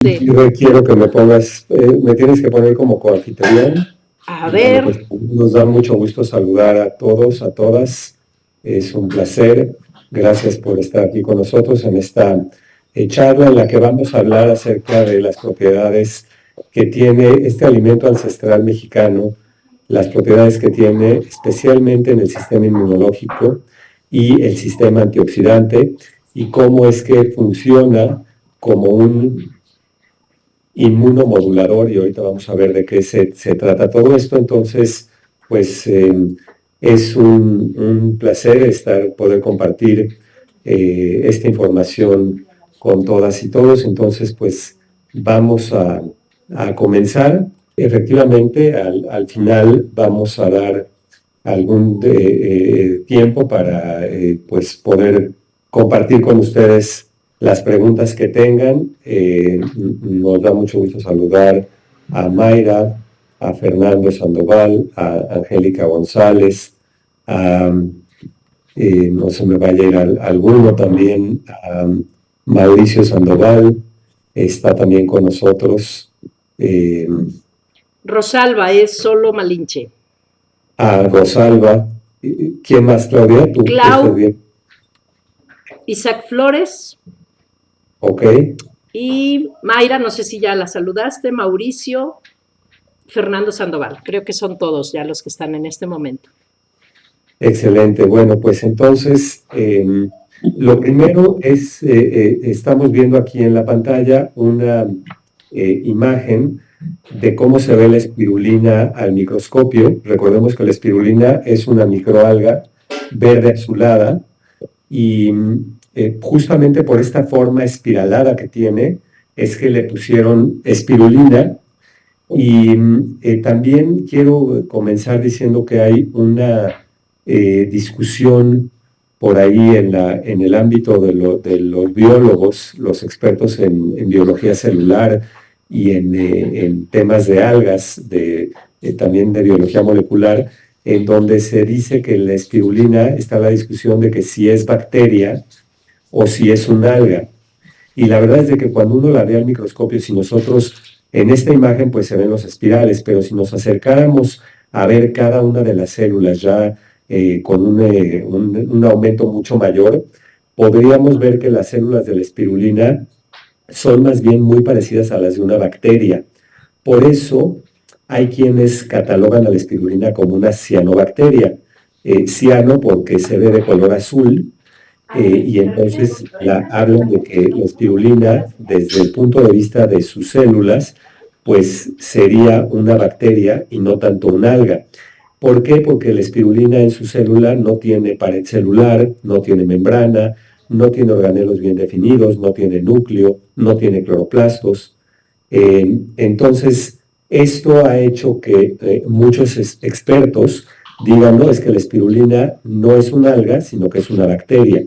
Y requiero que me pongas, me tienes que poner como coanfitrión. A ver. Bueno, pues nos da mucho gusto saludar a todos, a todas. Es un placer. Gracias por estar aquí con nosotros en esta charla en la que vamos a hablar acerca de las propiedades que tiene este alimento ancestral mexicano, las propiedades que tiene especialmente en el sistema inmunológico y el sistema antioxidante, y cómo es que funciona como un inmunomodulador, y ahorita vamos a ver de qué se trata todo esto. Entonces, pues es un placer poder compartir esta información con todas y todos. Entonces, pues vamos a comenzar. Efectivamente, al final vamos a dar algún tiempo para pues poder compartir con ustedes las preguntas que tengan. Nos da mucho gusto saludar a Mayra, a Fernando Sandoval, a Angélica González, no se me vaya a ir alguno también, a Mauricio Sandoval, está también con nosotros. Rosalba es solo Malinche. A Rosalba. ¿Quién más, Claudia? ¿Tú? Clau. Isaac Flores. Ok. Y Mayra, no sé si ya la saludaste, Mauricio, Fernando Sandoval. Creo que son todos ya los que están en este momento. Excelente. Bueno, pues entonces, lo primero es, estamos viendo aquí en la pantalla una imagen de cómo se ve la espirulina al microscopio. Recordemos que la espirulina es una microalga verde azulada, y justamente por esta forma espiralada que tiene es que le pusieron espirulina. Y también quiero comenzar diciendo que hay una discusión por ahí en el ámbito de los biólogos, los expertos en biología celular y en temas de algas, también de biología molecular, en donde se dice que la espirulina está la discusión de que si es bacteria o si es un alga. Y la verdad es de que cuando uno la ve al microscopio, si nosotros, en esta imagen pues se ven los espirales, pero si nos acercáramos a ver cada una de las células ya con un aumento mucho mayor, podríamos ver que las células de la espirulina son más bien muy parecidas a las de una bacteria. Por eso hay quienes catalogan a la espirulina como una cianobacteria. Ciano porque se ve de color azul, y entonces hablan de que la espirulina, desde el punto de vista de sus células, pues sería una bacteria y no tanto un alga. ¿Por qué? Porque la espirulina en su célula no tiene pared celular, no tiene membrana, no tiene organelos bien definidos, no tiene núcleo, no tiene cloroplastos. Entonces, esto ha hecho que muchos expertos digan, no, es que la espirulina no es un alga, sino que es una bacteria.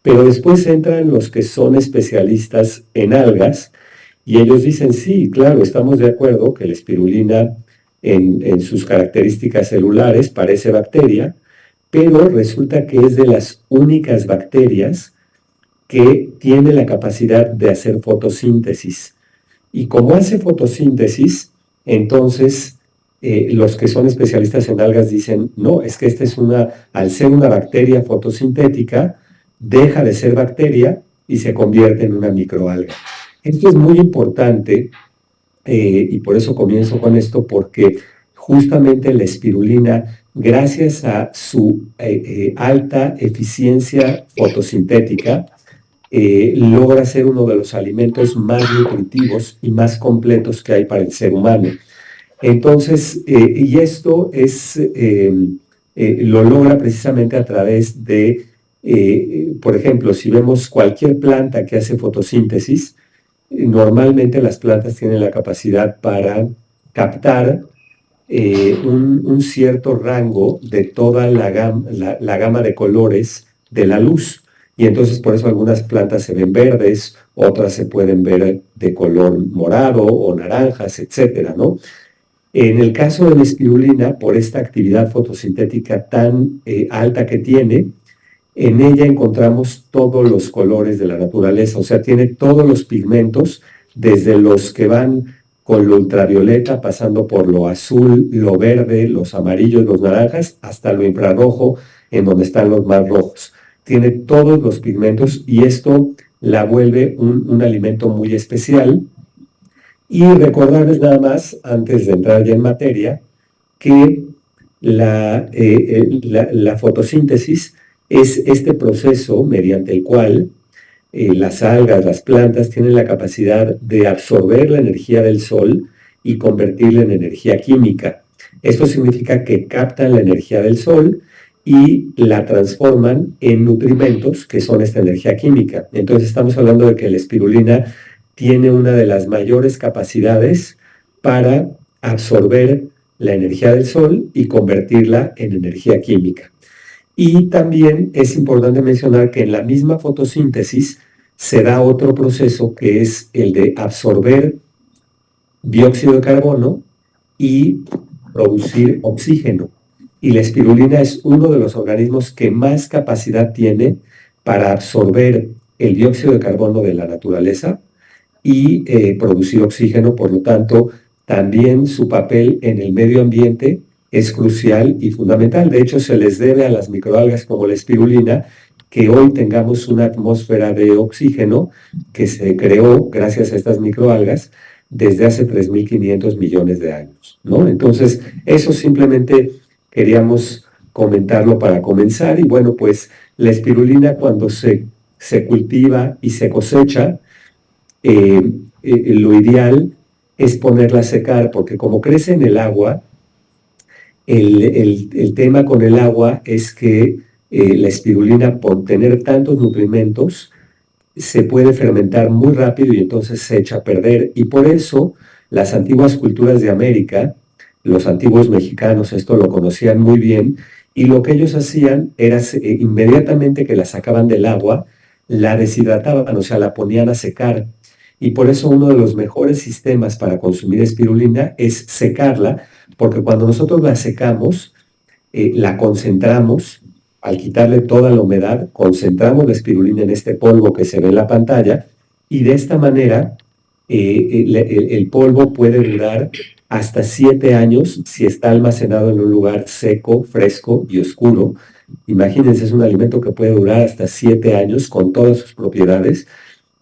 Pero después entran los que son especialistas en algas y ellos dicen, sí, claro, estamos de acuerdo que la espirulina en sus características celulares parece bacteria, pero resulta que es de las únicas bacterias que tiene la capacidad de hacer fotosíntesis. Y como hace fotosíntesis, entonces los que son especialistas en algas dicen, no, es que esta es al ser una bacteria fotosintética, deja de ser bacteria y se convierte en una microalga. Esto es muy importante y por eso comienzo con esto, porque justamente la espirulina, gracias a su alta eficiencia fotosintética, logra ser uno de los alimentos más nutritivos y más completos que hay para el ser humano. Entonces, y esto lo logra precisamente a través de, por ejemplo, si vemos cualquier planta que hace fotosíntesis, normalmente las plantas tienen la capacidad para captar un cierto rango de toda la gama de colores de la luz. Y entonces por eso algunas plantas se ven verdes, otras se pueden ver de color morado o naranjas, etcétera, ¿no? En el caso de la espirulina, por esta actividad fotosintética tan alta que tiene, en ella encontramos todos los colores de la naturaleza, o sea, tiene todos los pigmentos desde los que van con lo ultravioleta, pasando por lo azul, lo verde, los amarillos, los naranjas, hasta lo infrarrojo, en donde están los más rojos. Tiene todos los pigmentos y esto la vuelve un alimento muy especial. Y recordarles nada más, antes de entrar ya en materia, que la fotosíntesis es este proceso mediante el cual las algas, las plantas tienen la capacidad de absorber la energía del sol y convertirla en energía química. Esto significa que captan la energía del sol y la transforman en nutrimentos, que son esta energía química. Entonces estamos hablando de que la espirulina tiene una de las mayores capacidades para absorber la energía del sol y convertirla en energía química. Y también es importante mencionar que en la misma fotosíntesis se da otro proceso que es el de absorber dióxido de carbono y producir oxígeno. Y la espirulina es uno de los organismos que más capacidad tiene para absorber el dióxido de carbono de la naturaleza y producir oxígeno. Por lo tanto, también su papel en el medio ambiente es crucial y fundamental. De hecho, se les debe a las microalgas como la espirulina que hoy tengamos una atmósfera de oxígeno que se creó gracias a estas microalgas desde hace 3.500 millones de años, ¿no? Entonces, eso simplemente queríamos comentarlo para comenzar. Y bueno, pues la espirulina cuando se cultiva y se cosecha, lo ideal es ponerla a secar, porque como crece en el agua, el tema con el agua es que la espirulina, por tener tantos nutrimentos, se puede fermentar muy rápido y entonces se echa a perder. Y por eso las antiguas culturas de América, los antiguos mexicanos, esto lo conocían muy bien, y lo que ellos hacían era inmediatamente que la sacaban del agua, la deshidrataban, o sea, la ponían a secar. Y por eso uno de los mejores sistemas para consumir espirulina es secarla, porque cuando nosotros la secamos, la concentramos, al quitarle toda la humedad, concentramos la espirulina en este polvo que se ve en la pantalla, y de esta manera el polvo puede durar hasta 7 años si está almacenado en un lugar seco, fresco y oscuro. Imagínense, es un alimento que puede durar hasta 7 años con todas sus propiedades,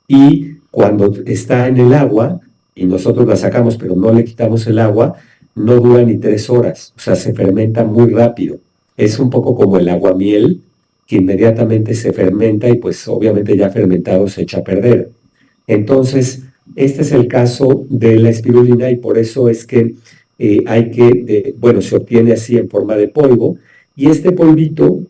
y cuando está en el agua y nosotros la sacamos pero no le quitamos el agua, no dura ni 3 horas, o sea, se fermenta muy rápido. Es un poco como el aguamiel, que inmediatamente se fermenta y pues obviamente ya fermentado se echa a perder. Entonces, este es el caso de la espirulina y por eso es que se obtiene así en forma de polvo, y este polvito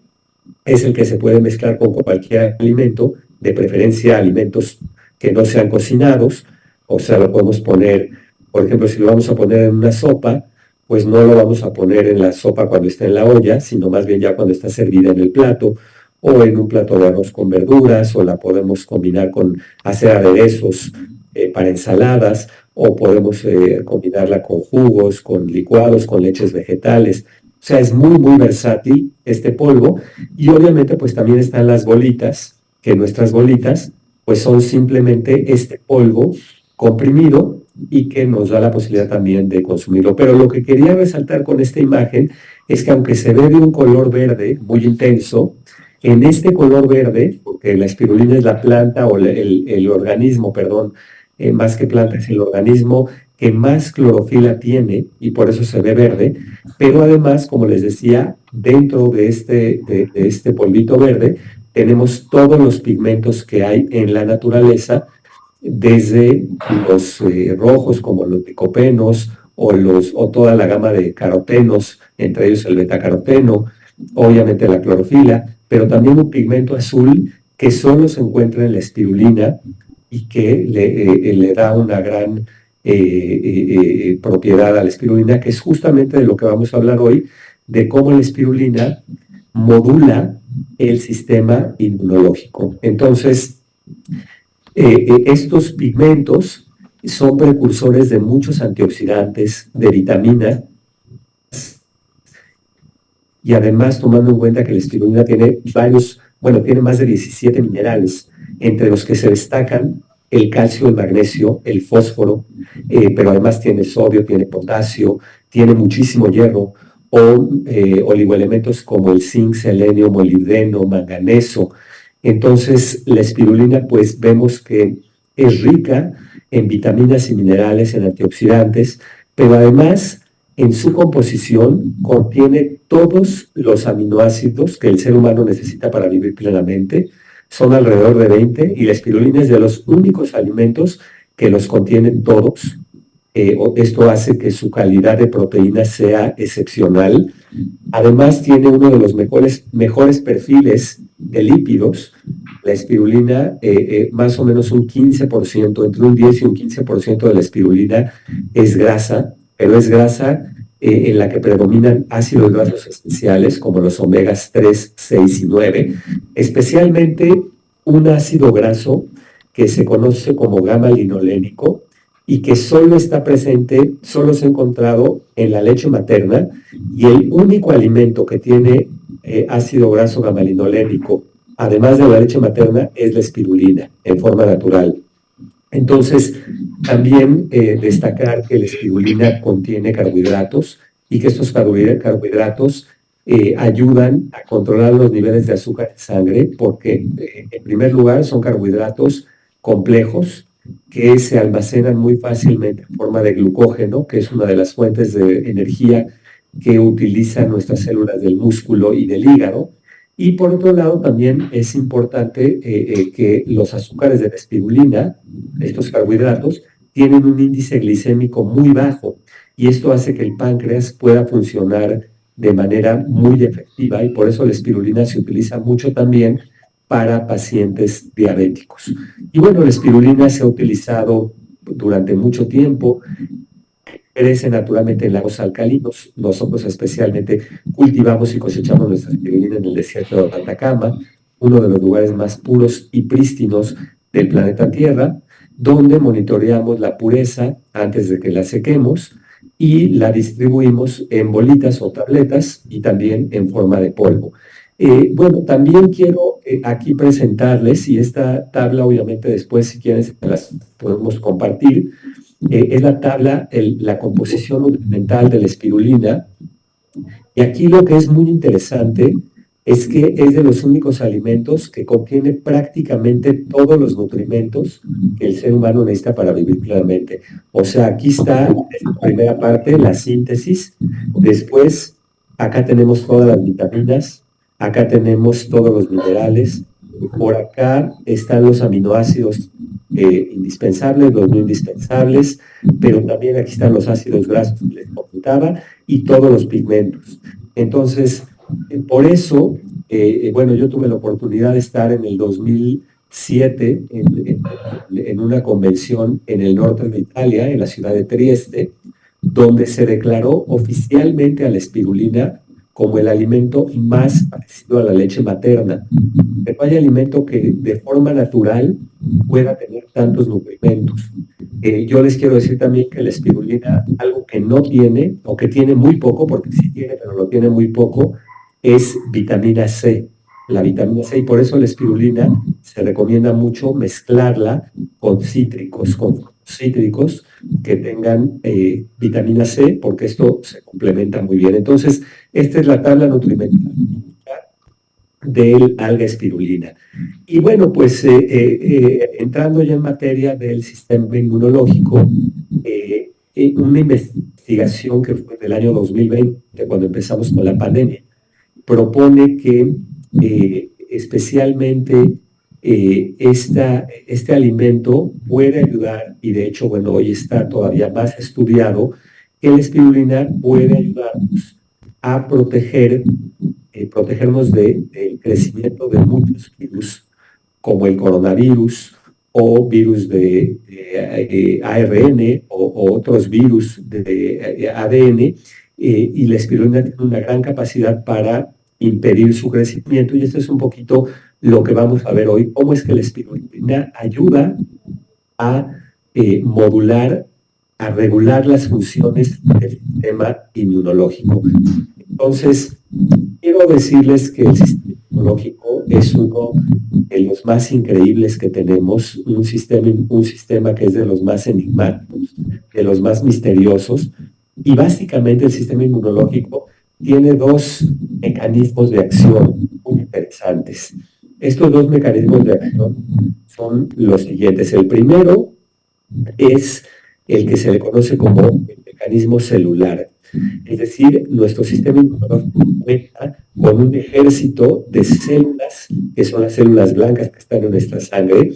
es el que se puede mezclar con cualquier alimento, de preferencia alimentos que no sean cocinados. O sea, lo podemos poner, por ejemplo, si lo vamos a poner en una sopa, pues no lo vamos a poner en la sopa cuando está en la olla, sino más bien ya cuando está servida en el plato, o en un plato de arroz con verduras, o la podemos combinar con hacer aderezos para ensaladas, o podemos combinarla con jugos, con licuados, con leches vegetales. O sea, es muy, muy versátil este polvo. Y obviamente pues también están las bolitas, que nuestras bolitas pues son simplemente este polvo comprimido y que nos da la posibilidad también de consumirlo. Pero lo que quería resaltar con esta imagen es que aunque se ve de un color verde muy intenso, en este color verde, porque la espirulina es la planta o el organismo, perdón, más que planta es el organismo que más clorofila tiene y por eso se ve verde, pero además, como les decía, dentro de este polvito verde tenemos todos los pigmentos que hay en la naturaleza, desde los rojos como los licopenos o toda la gama de carotenos, entre ellos el betacaroteno, obviamente la clorofila, pero también un pigmento azul que solo se encuentra en la espirulina y que le da una gran propiedad a la espirulina, que es justamente de lo que vamos a hablar hoy, de cómo la espirulina modula el sistema inmunológico. Entonces, estos pigmentos son precursores de muchos antioxidantes, de vitaminas, y además tomando en cuenta que la espirulina tiene tiene más de 17 minerales, entre los que se destacan el calcio, el magnesio, el fósforo, pero además tiene sodio, tiene potasio, tiene muchísimo hierro, o oligoelementos como el zinc, selenio, molibdeno, manganeso. Entonces, la espirulina, pues vemos que es rica en vitaminas y minerales, en antioxidantes, pero además en su composición contiene todos los aminoácidos que el ser humano necesita para vivir plenamente. Son alrededor de 20 y la espirulina es de los únicos alimentos que los contienen todos. Esto hace que su calidad de proteína sea excepcional. Además, tiene uno de los mejores perfiles de lípidos. La espirulina, más o menos un 15%, entre un 10 y un 15% de la espirulina es grasa, pero es grasa en la que predominan ácidos grasos esenciales como los omegas 3, 6 y 9, especialmente un ácido graso que se conoce como gamma-linolénico y que solo está presente, solo se ha encontrado en la leche materna, y el único alimento que tiene ácido graso gamma-linolénico, además de la leche materna, es la espirulina en forma natural. Entonces, también destacar que la espirulina contiene carbohidratos y que estos carbohidratos ayudan a controlar los niveles de azúcar en sangre porque, en primer lugar, son carbohidratos complejos que se almacenan muy fácilmente en forma de glucógeno, que es una de las fuentes de energía que utilizan nuestras células del músculo y del hígado. Y por otro lado, también es importante que los azúcares de la espirulina, estos carbohidratos, tienen un índice glicémico muy bajo y esto hace que el páncreas pueda funcionar de manera muy efectiva y por eso la espirulina se utiliza mucho también para pacientes diabéticos. Y bueno, la espirulina se ha utilizado durante mucho tiempo, crece naturalmente en lagos alcalinos. Nosotros especialmente cultivamos y cosechamos nuestra espirulina en el desierto de Atacama, uno de los lugares más puros y prístinos del planeta Tierra, donde monitoreamos la pureza antes de que la sequemos y la distribuimos en bolitas o tabletas y también en forma de polvo. Bueno, también quiero aquí presentarles, y esta tabla obviamente después si quieren se las podemos compartir, es la tabla, la composición nutrimental de la espirulina. Y aquí lo que es muy interesante es que es de los únicos alimentos que contiene prácticamente todos los nutrimentos que el ser humano necesita para vivir plenamente. O sea, aquí está en la primera parte la síntesis, después acá tenemos todas las vitaminas, acá tenemos todos los minerales, por acá están los aminoácidos indispensables, los no indispensables, pero también aquí están los ácidos grasos que les comentaba y todos los pigmentos. Entonces, por eso, bueno, yo tuve la oportunidad de estar en el 2007 en una convención en el norte de Italia, en la ciudad de Trieste, donde se declaró oficialmente a la espirulina como el alimento más parecido a la leche materna. No hay alimento que de forma natural pueda tener tantos nutrimentos. Yo les quiero decir también que la espirulina, algo que no tiene, o que tiene muy poco, porque sí tiene, pero lo tiene muy poco, es vitamina C. La vitamina C, y por eso la espirulina se recomienda mucho mezclarla con cítricos, que tengan vitamina C, porque esto se complementa muy bien. Entonces, esta es la tabla nutrimental del alga espirulina. Y bueno, pues entrando ya en materia del sistema inmunológico, una investigación que fue del año 2020, cuando empezamos con la pandemia, propone que especialmente este alimento puede ayudar, y de hecho, bueno, hoy está todavía más estudiado, que la espirulina puede ayudarnos a protegernos del crecimiento de muchos virus, como el coronavirus o virus de ARN o otros virus de ADN, y la espirulina tiene una gran capacidad para impedir su crecimiento, y esto es un poquito lo que vamos a ver hoy, cómo es que la espirulina ayuda a modular, a regular las funciones del sistema inmunológico. Entonces, quiero decirles que el sistema inmunológico es uno de los más increíbles que tenemos, un sistema que es de los más enigmáticos, de los más misteriosos, y básicamente el sistema inmunológico tiene dos mecanismos de acción muy interesantes. Estos dos mecanismos de acción son los siguientes. El primero es el que se le conoce como el mecanismo celular. Es decir, nuestro sistema inmunológico cuenta con un ejército de células, que son las células blancas que están en nuestra sangre,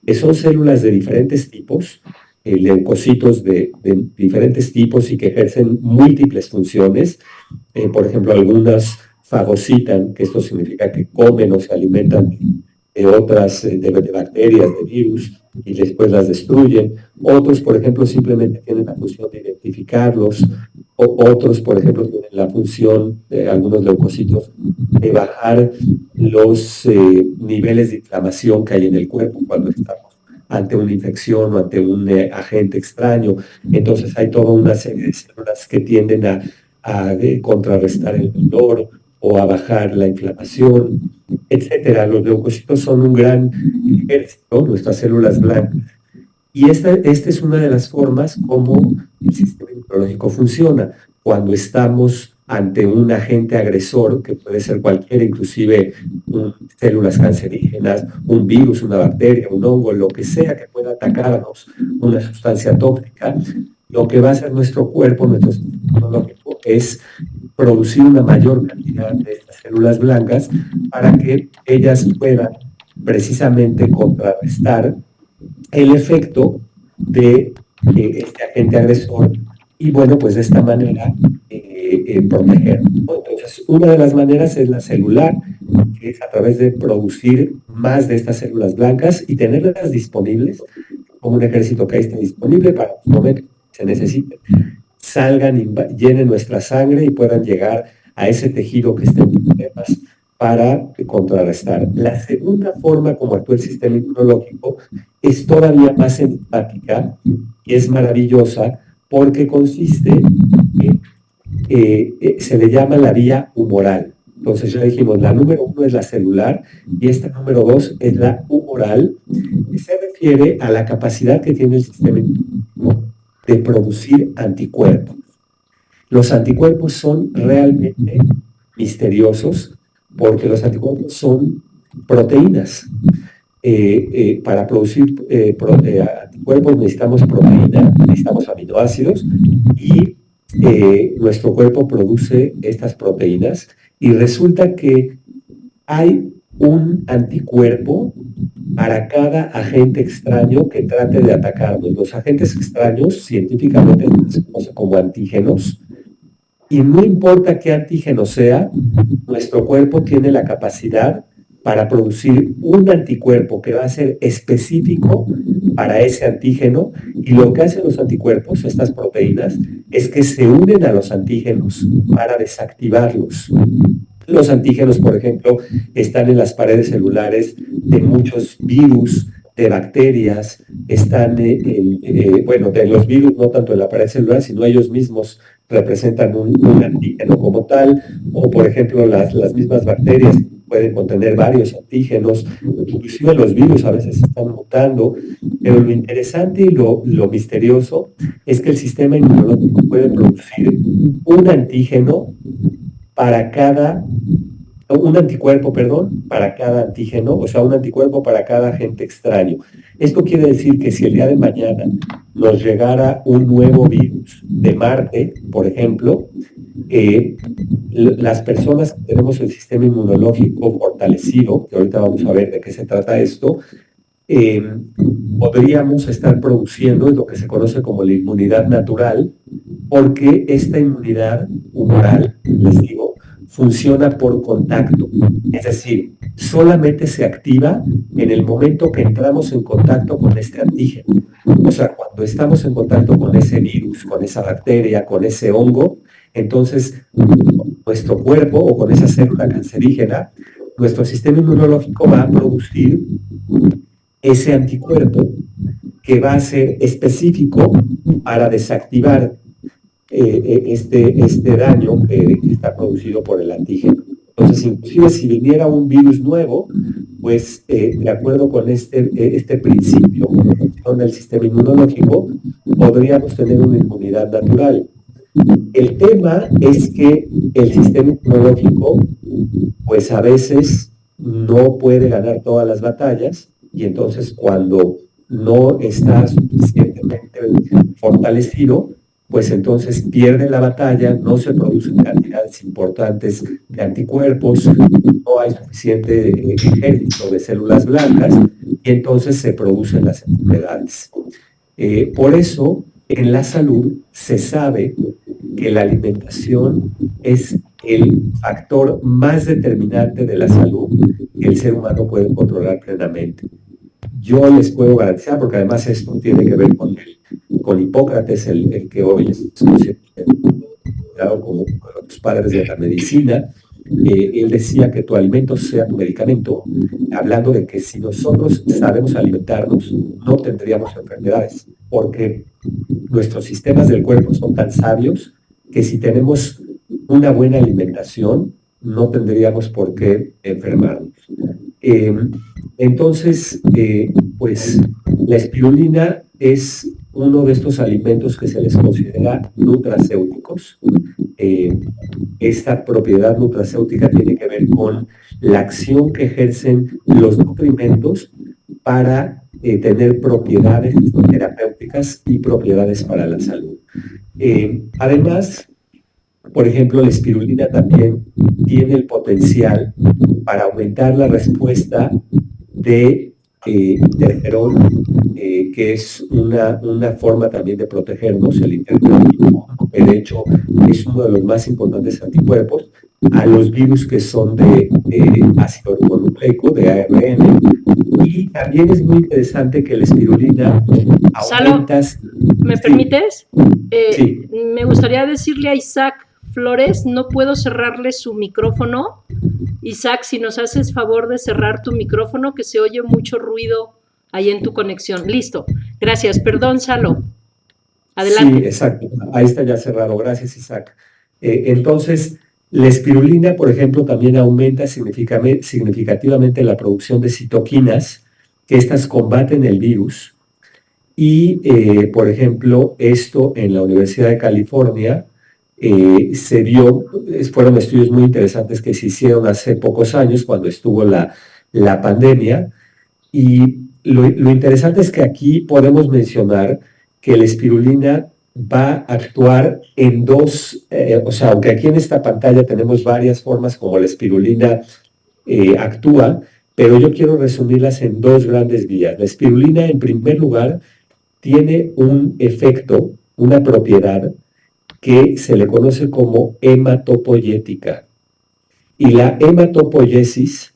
que son células de diferentes tipos, leucocitos de diferentes tipos y que ejercen múltiples funciones. Por ejemplo, algunas fagocitan, que esto significa que comen o se alimentan de otras, de bacterias, de virus, y después las destruyen. Otros, por ejemplo, simplemente tienen la función de identificarlos. Otros, por ejemplo, tienen la función, algunos leucocitos, de bajar los niveles de inflamación que hay en el cuerpo cuando estamos ante una infección o ante un agente extraño. Entonces hay toda una serie de células que tienden a contrarrestar el dolor o a bajar la inflamación, etcétera. Los leucocitos son un gran ejército, nuestras células blancas. Y esta es una de las formas como el sistema inmunológico funciona. Cuando estamos ante un agente agresor, que puede ser cualquiera, inclusive células cancerígenas, un virus, una bacteria, un hongo, lo que sea que pueda atacarnos, una sustancia tóxica, lo que va a hacer nuestro cuerpo, nuestro sistema inmunológico, es producir una mayor cantidad de estas células blancas para que ellas puedan precisamente contrarrestar el efecto de este agente agresor y, bueno, pues de esta manera proteger. Entonces, una de las maneras es la celular, que es a través de producir más de estas células blancas y tenerlas disponibles, como un ejército que esté disponible para los momentos que se necesiten, salgan y llenen nuestra sangre y puedan llegar a ese tejido que esté en problemas para contrarrestar. La segunda forma como actúa el sistema inmunológico es todavía más enigmática y es maravillosa porque consiste en, se le llama la vía humoral. Entonces ya dijimos, la número 1 es la celular y esta número 2 es la humoral, que se refiere a la capacidad que tiene el sistema inmunológico de producir anticuerpos. Los anticuerpos son realmente misteriosos porque los anticuerpos son proteínas. Para producir anticuerpos necesitamos proteína, necesitamos aminoácidos y nuestro cuerpo produce estas proteínas y resulta que hay un anticuerpo para cada agente extraño que trate de atacarnos. Los agentes extraños científicamente se conocen como antígenos y no importa qué antígeno sea, nuestro cuerpo tiene la capacidad para producir un anticuerpo que va a ser específico para ese antígeno, y lo que hacen los anticuerpos, estas proteínas, es que se unen a los antígenos para desactivarlos. Los antígenos, por ejemplo, están en las paredes celulares de muchos virus, de bacterias, están bueno, de los virus no tanto en la pared celular, sino ellos mismos representan un antígeno como tal, o por ejemplo las mismas bacterias pueden contener varios antígenos, inclusive los virus a veces están mutando, pero lo interesante y lo misterioso es que el sistema inmunológico puede producir un antígeno para cada, un anticuerpo, perdón, para cada antígeno, o sea, un anticuerpo para cada agente extraño. Esto quiere decir que si el día de mañana nos llegara un nuevo virus de Marte, por ejemplo, las personas que tenemos el sistema inmunológico fortalecido, que ahorita vamos a ver de qué se trata esto, podríamos estar produciendo lo que se conoce como la inmunidad natural, porque esta inmunidad humoral, les digo, funciona por contacto, es decir, solamente se activa en el momento que entramos en contacto con este antígeno. O sea, cuando estamos en contacto con ese virus, con esa bacteria, con ese hongo, entonces nuestro cuerpo o con esa célula cancerígena, nuestro sistema inmunológico va a producir ese anticuerpo que va a ser específico para desactivar este daño que está producido por el antígeno. Entonces, inclusive si viniera un virus nuevo, pues de acuerdo con este principio del sistema inmunológico, podríamos tener una inmunidad natural. El tema es que el sistema inmunológico, pues a veces no puede ganar todas las batallas y entonces cuando no está suficientemente fortalecido, pues entonces pierde la batalla, no se producen cantidades importantes de anticuerpos, no hay suficiente ejército de células blancas y entonces se producen las enfermedades. Por eso, en la salud se sabe que la alimentación es el factor más determinante de la salud que el ser humano puede controlar plenamente. Yo les puedo garantizar, porque además esto tiene que ver con Hipócrates, el que hoy es considerado como uno de los padres de la medicina. Él decía que tu alimento sea tu medicamento, hablando de que si nosotros sabemos alimentarnos, no tendríamos enfermedades, porque nuestros sistemas del cuerpo son tan sabios que si tenemos una buena alimentación, no tendríamos por qué enfermarnos. Entonces, pues la espirulina es uno de estos alimentos que se les considera nutracéuticos. Esta propiedad nutracéutica tiene que ver con la acción que ejercen los nutrimentos para tener propiedades terapéuticas y propiedades para la salud. Además, por ejemplo, la espirulina también tiene el potencial para aumentar la respuesta de interferón, que es una forma también de protegernos, el interferón, que de hecho es uno de los más importantes anticuerpos a los virus que son de ácido ribonucleico, de ARN. Y también es muy interesante que la espirulina aumenta... ¿Me permites? Sí. Me gustaría decirle a Isaac Flores, no puedo cerrarle su micrófono. Isaac, si nos haces favor de cerrar tu micrófono, que se oye mucho ruido ahí en tu conexión. Listo. Gracias. Perdón, Salo. Adelante. Sí, exacto. Ahí está ya cerrado. Gracias, Isaac. Entonces, la espirulina, por ejemplo, también aumenta significativamente la producción de citoquinas, que estas combaten el virus. Y, por ejemplo, esto en la Universidad de California se vio, fueron estudios muy interesantes que se hicieron hace pocos años cuando estuvo la pandemia. Y lo interesante es que aquí podemos mencionar que la espirulina va a actuar en dos, o sea, aunque aquí en esta pantalla tenemos varias formas como la espirulina actúa, pero yo quiero resumirlas en dos grandes vías. La espirulina, en primer lugar, tiene un efecto, una propiedad que se le conoce como hematopoyética. Y la hematopoiesis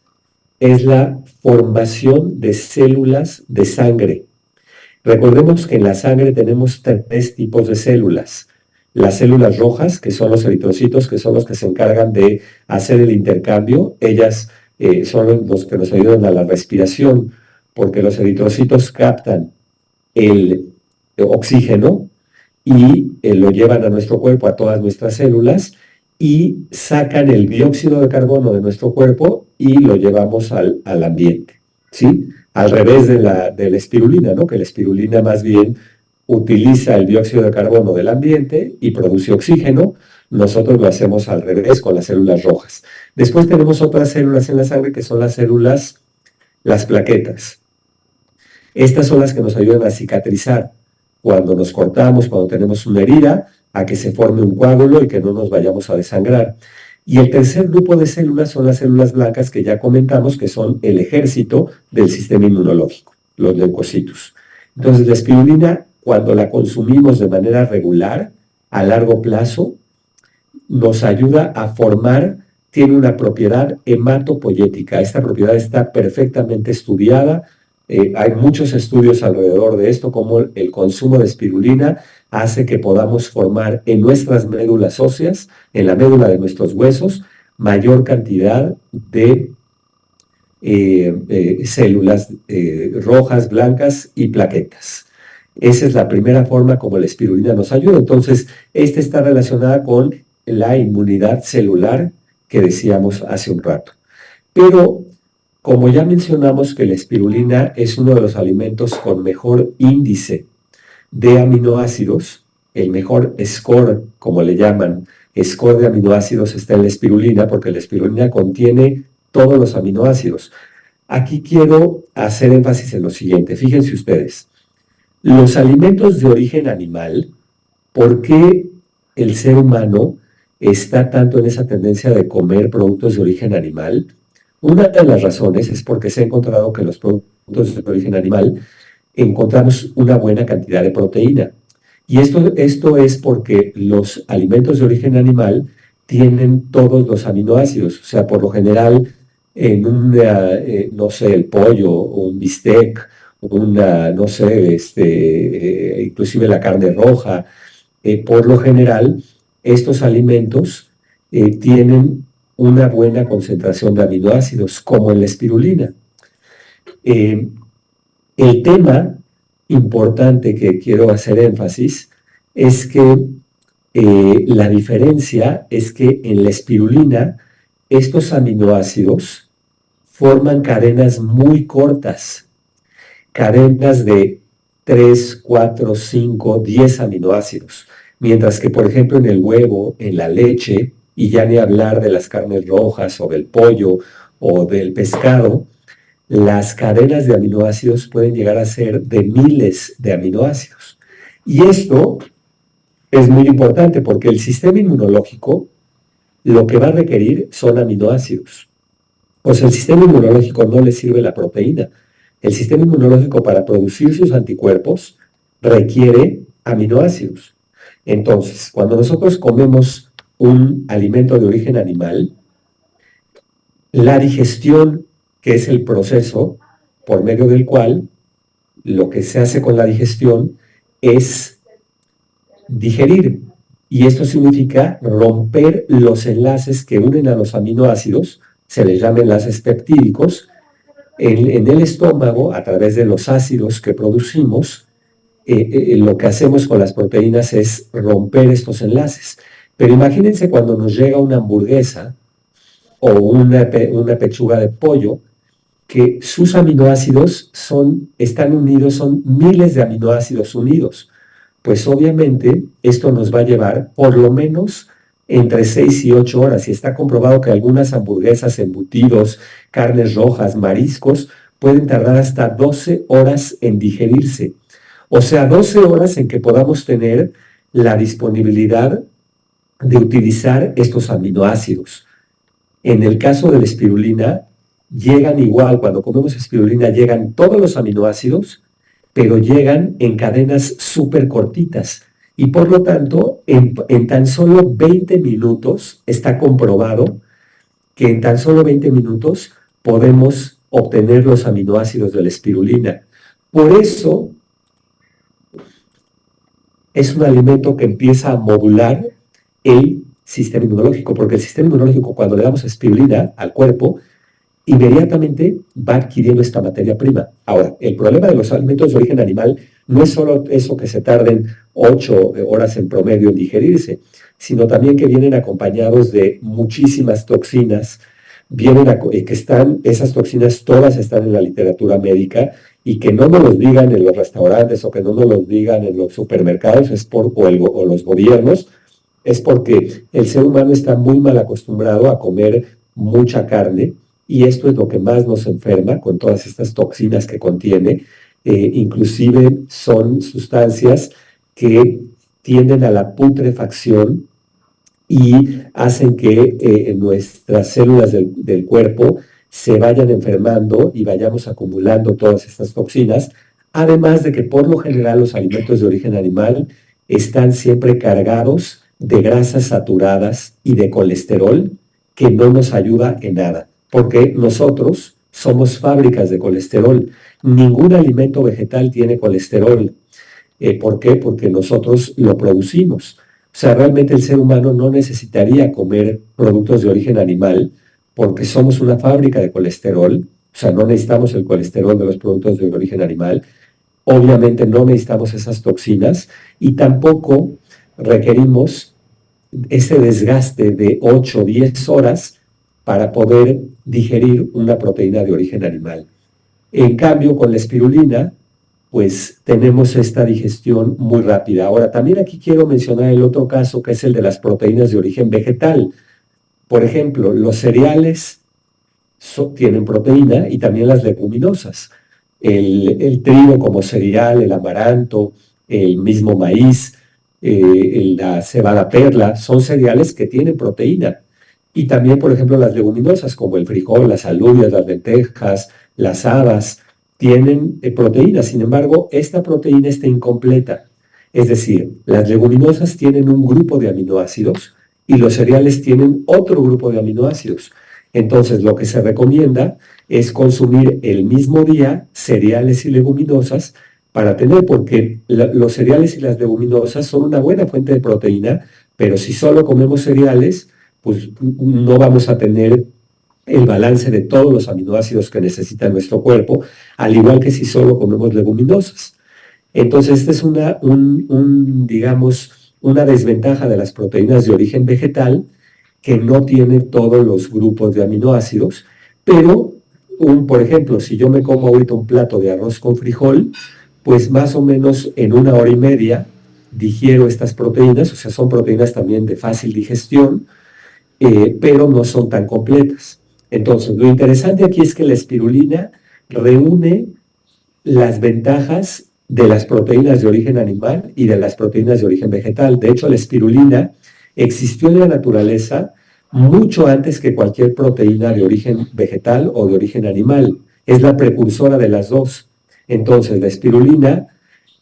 es la formación de células de sangre. Recordemos que en la sangre tenemos tres tipos de células. Las células rojas, que son los eritrocitos, que son los que se encargan de hacer el intercambio. Ellas son los que nos ayudan a la respiración, porque los eritrocitos captan el oxígeno y lo llevan a nuestro cuerpo, a todas nuestras células, y sacan el dióxido de carbono de nuestro cuerpo y lo llevamos al ambiente, ¿sí? Al revés de la espirulina, ¿no? Que la espirulina más bien utiliza el dióxido de carbono del ambiente y produce oxígeno. Nosotros lo hacemos al revés con las células rojas. Después tenemos otras células en la sangre que son las plaquetas. Estas son las que nos ayudan a cicatrizar cuando nos cortamos, cuando tenemos una herida, a que se forme un coágulo y que no nos vayamos a desangrar. Y el tercer grupo de células son las células blancas que ya comentamos, que son el ejército del sistema inmunológico, los leucocitos. Entonces, la espirulina, cuando la consumimos de manera regular, a largo plazo, nos ayuda a formar, tiene una propiedad hematopoyética. Esta propiedad está perfectamente estudiada. Hay muchos estudios alrededor de esto, como el consumo de espirulina hace que podamos formar en nuestras médulas óseas, en la médula de nuestros huesos, mayor cantidad de células rojas, blancas y plaquetas. Esa es la primera forma como la espirulina nos ayuda. Entonces, esta está relacionada con la inmunidad celular que decíamos hace un rato. Pero, como ya mencionamos que la espirulina es uno de los alimentos con mejor índice de aminoácidos, el mejor score, como le llaman, score de aminoácidos está en la espirulina, porque la espirulina contiene todos los aminoácidos. Aquí quiero hacer énfasis en lo siguiente. Fíjense ustedes, los alimentos de origen animal, ¿por qué el ser humano está tanto en esa tendencia de comer productos de origen animal? Una de las razones es porque se ha encontrado que en los productos de origen animal encontramos una buena cantidad de proteína. Y esto es porque los alimentos de origen animal tienen todos los aminoácidos. O sea, por lo general, en no sé, el pollo, o un bistec, no sé, inclusive la carne roja, por lo general, estos alimentos tienen una buena concentración de aminoácidos, como en la espirulina. El tema importante que quiero hacer énfasis es que la diferencia es que en la espirulina estos aminoácidos forman cadenas muy cortas, cadenas de 3, 4, 5, 10 aminoácidos, mientras que, por ejemplo, en el huevo, en la leche, y ya ni hablar de las carnes rojas o del pollo o del pescado, las cadenas de aminoácidos pueden llegar a ser de miles de aminoácidos. Y esto es muy importante porque el sistema inmunológico lo que va a requerir son aminoácidos. O sea, el sistema inmunológico no le sirve la proteína. El sistema inmunológico, para producir sus anticuerpos, requiere aminoácidos. Entonces, cuando nosotros comemos un alimento de origen animal, la digestión, que es el proceso por medio del cual lo que se hace con la digestión es digerir. Y esto significa romper los enlaces que unen a los aminoácidos, se les llama enlaces peptídicos, en el estómago, a través de los ácidos que producimos. Lo que hacemos con las proteínas es romper estos enlaces. Pero imagínense cuando nos llega una hamburguesa o una pechuga de pollo, que sus aminoácidos están unidos, son miles de aminoácidos unidos. Pues obviamente esto nos va a llevar por lo menos entre 6 y 8 horas. Y está comprobado que algunas hamburguesas, embutidos, carnes rojas, mariscos, pueden tardar hasta 12 horas en digerirse. O sea, 12 horas en que podamos tener la disponibilidad de utilizar estos aminoácidos. En el caso de la espirulina, llegan igual, cuando comemos espirulina, llegan todos los aminoácidos, pero llegan en cadenas súper cortitas. Y por lo tanto, en tan solo 20 minutos, está comprobado que en tan solo 20 minutos podemos obtener los aminoácidos de la espirulina. Por eso, es un alimento que empieza a modular el sistema inmunológico, porque el sistema inmunológico, cuando le damos espirulina al cuerpo, inmediatamente va adquiriendo esta materia prima. Ahora, el problema de los alimentos de origen animal no es solo eso que se tarden 8 horas en promedio en digerirse, sino también que vienen acompañados de muchísimas toxinas, esas toxinas todas están en la literatura médica, y que no nos los digan en los restaurantes o que no nos los digan en los supermercados o los gobiernos, es porque el ser humano está muy mal acostumbrado a comer mucha carne, y esto es lo que más nos enferma con todas estas toxinas que contiene. Inclusive son sustancias que tienden a la putrefacción y hacen que nuestras células del cuerpo se vayan enfermando y vayamos acumulando todas estas toxinas, además de que por lo general los alimentos de origen animal están siempre cargados de grasas saturadas y de colesterol, que no nos ayuda en nada, porque nosotros somos fábricas de colesterol. Ningún alimento vegetal tiene colesterol. ¿Por qué? Porque nosotros lo producimos. O sea, realmente el ser humano no necesitaría comer productos de origen animal, porque somos una fábrica de colesterol. O sea, no necesitamos el colesterol de los productos de origen animal. Obviamente no necesitamos esas toxinas, y tampoco requerimos ese desgaste de 8 o 10 horas para poder digerir una proteína de origen animal. En cambio, con la espirulina, pues tenemos esta digestión muy rápida. Ahora, también aquí quiero mencionar el otro caso, que es el de las proteínas de origen vegetal. Por ejemplo, los cereales tienen proteína y también las leguminosas. El trigo como cereal, el amaranto, el mismo maíz, la cebada perla, son cereales que tienen proteína. Y también, por ejemplo, las leguminosas como el frijol, las alubias, las lentejas, las habas, tienen proteína. Sin embargo, esta proteína está incompleta. Es decir, las leguminosas tienen un grupo de aminoácidos y los cereales tienen otro grupo de aminoácidos. Entonces, lo que se recomienda es consumir el mismo día cereales y leguminosas para tener, porque los cereales y las leguminosas son una buena fuente de proteína, pero si solo comemos cereales, pues no vamos a tener el balance de todos los aminoácidos que necesita nuestro cuerpo, al igual que si solo comemos leguminosas. Entonces, esta es digamos, una desventaja de las proteínas de origen vegetal, que no tiene todos los grupos de aminoácidos, pero, por ejemplo, si yo me como ahorita un plato de arroz con frijol, pues más o menos en 1 hora y media digiero estas proteínas, o sea, son proteínas también de fácil digestión, pero no son tan completas. Entonces, lo interesante aquí es que la espirulina reúne las ventajas de las proteínas de origen animal y de las proteínas de origen vegetal. De hecho, la espirulina existió en la naturaleza mucho antes que cualquier proteína de origen vegetal o de origen animal. Es la precursora de las dos. Entonces, la espirulina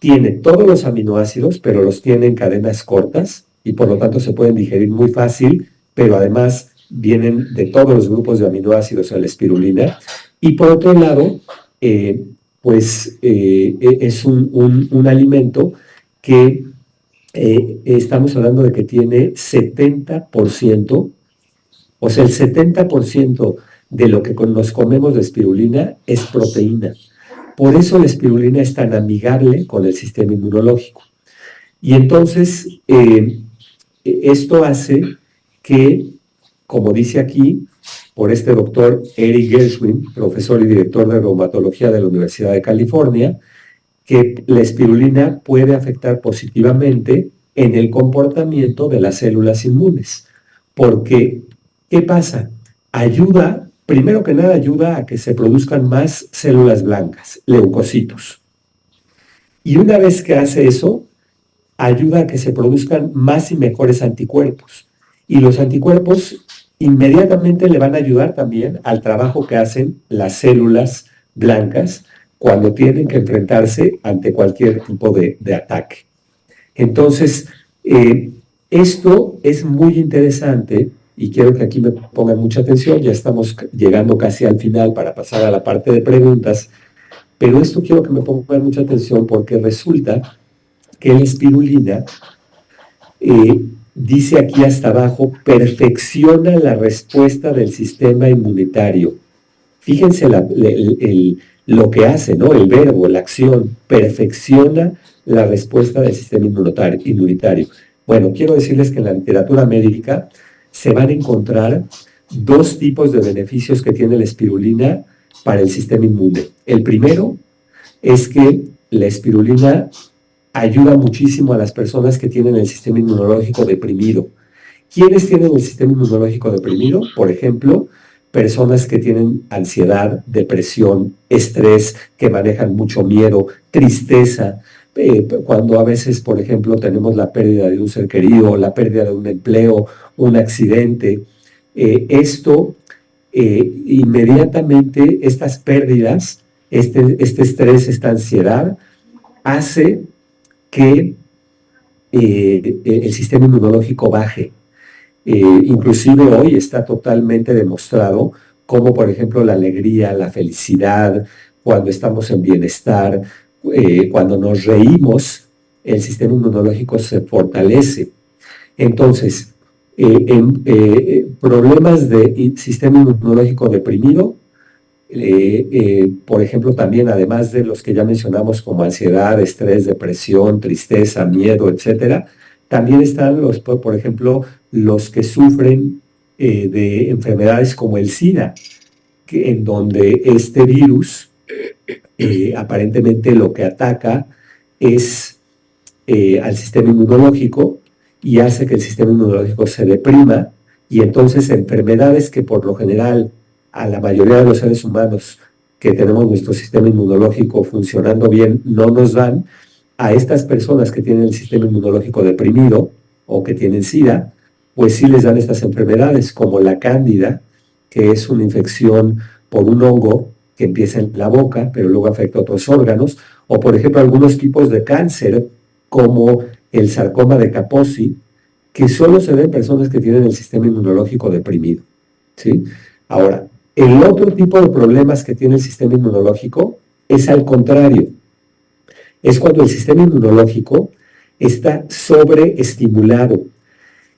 tiene todos los aminoácidos, pero los tiene en cadenas cortas y por lo tanto se pueden digerir muy fácil, pero además vienen de todos los grupos de aminoácidos a la espirulina. Y por otro lado, es un alimento que estamos hablando de que tiene 70%, o sea, el 70% de lo que nos comemos de espirulina es proteína. Por eso la espirulina es tan amigable con el sistema inmunológico. Y entonces, esto hace que, como dice aquí, por este doctor Eric Gershwin, profesor y director de reumatología de la Universidad de California, que la espirulina puede afectar positivamente en el comportamiento de las células inmunes. Porque, ¿qué pasa? Primero que nada, ayuda a que se produzcan más células blancas, leucocitos. Y una vez que hace eso, ayuda a que se produzcan más y mejores anticuerpos. Y los anticuerpos inmediatamente le van a ayudar también al trabajo que hacen las células blancas cuando tienen que enfrentarse ante cualquier tipo de ataque. Entonces, esto es muy interesante y quiero que aquí me pongan mucha atención. Ya estamos llegando casi al final para pasar a la parte de preguntas, pero esto quiero que me pongan mucha atención porque resulta que la espirulina, dice aquí hasta abajo, perfecciona la respuesta del sistema inmunitario. Fíjense lo que hace, ¿no? El verbo, la acción, perfecciona la respuesta del sistema inmunitario. Bueno, quiero decirles que en la literatura médica se van a encontrar dos tipos de beneficios que tiene la espirulina para el sistema inmune. El primero es que la espirulina ayuda muchísimo a las personas que tienen el sistema inmunológico deprimido. ¿Quiénes tienen el sistema inmunológico deprimido? Por ejemplo, personas que tienen ansiedad, depresión, estrés, que manejan mucho miedo, tristeza, cuando a veces, por ejemplo, tenemos la pérdida de un ser querido, la pérdida de un empleo, un accidente. Inmediatamente estas pérdidas, este estrés, esta ansiedad, hace que el sistema inmunológico baje. Inclusive hoy está totalmente demostrado cómo, por ejemplo, la alegría, la felicidad, cuando estamos en bienestar, cuando nos reímos, el sistema inmunológico se fortalece. Entonces, problemas de sistema inmunológico deprimido, por ejemplo, también, además de los que ya mencionamos como ansiedad, estrés, depresión, tristeza, miedo, etcétera, también están por ejemplo, los que sufren de enfermedades como el SIDA, en donde este virus aparentemente lo que ataca es al sistema inmunológico y hace que el sistema inmunológico se deprima, y entonces enfermedades que por lo general a la mayoría de los seres humanos que tenemos nuestro sistema inmunológico funcionando bien no nos dan, a estas personas que tienen el sistema inmunológico deprimido o que tienen SIDA, pues sí les dan estas enfermedades como la cándida, que es una infección por un hongo que empieza en la boca, pero luego afecta a otros órganos, o por ejemplo algunos tipos de cáncer, como el sarcoma de Kaposi, que solo se ve en personas que tienen el sistema inmunológico deprimido, ¿sí? Ahora, el otro tipo de problemas que tiene el sistema inmunológico es al contrario. Es cuando el sistema inmunológico está sobreestimulado.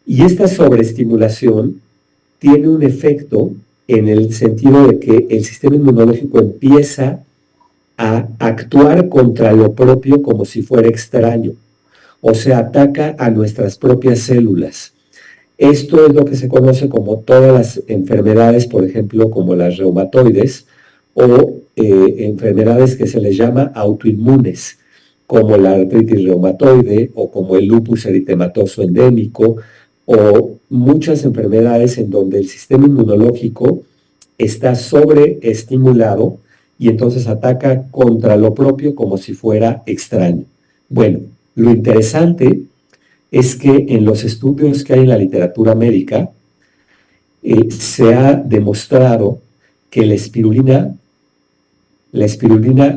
Y esta sobreestimulación tiene un efecto en el sentido de que el sistema inmunológico empieza a actuar contra lo propio como si fuera extraño. O sea, ataca a nuestras propias células. Esto es lo que se conoce como todas las enfermedades, por ejemplo, como las reumatoides, o enfermedades que se les llama autoinmunes, como la artritis reumatoide, o como el lupus eritematoso endémico, o muchas enfermedades en donde el sistema inmunológico está sobreestimulado y entonces ataca contra lo propio como si fuera extraño. Bueno, lo interesante es que en los estudios que hay en la literatura médica se ha demostrado que la espirulina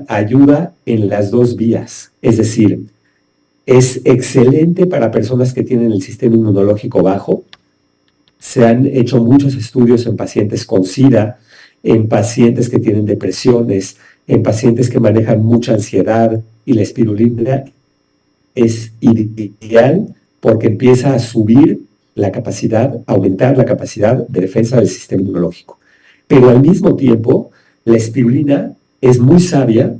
ayuda en las dos vías, es decir, es excelente para personas que tienen el sistema inmunológico bajo. Se han hecho muchos estudios en pacientes con SIDA, en pacientes que tienen depresiones, en pacientes que manejan mucha ansiedad, y la espirulina es ideal porque empieza a subir la capacidad, a aumentar la capacidad de defensa del sistema inmunológico. Pero al mismo tiempo, la espirulina es muy sabia,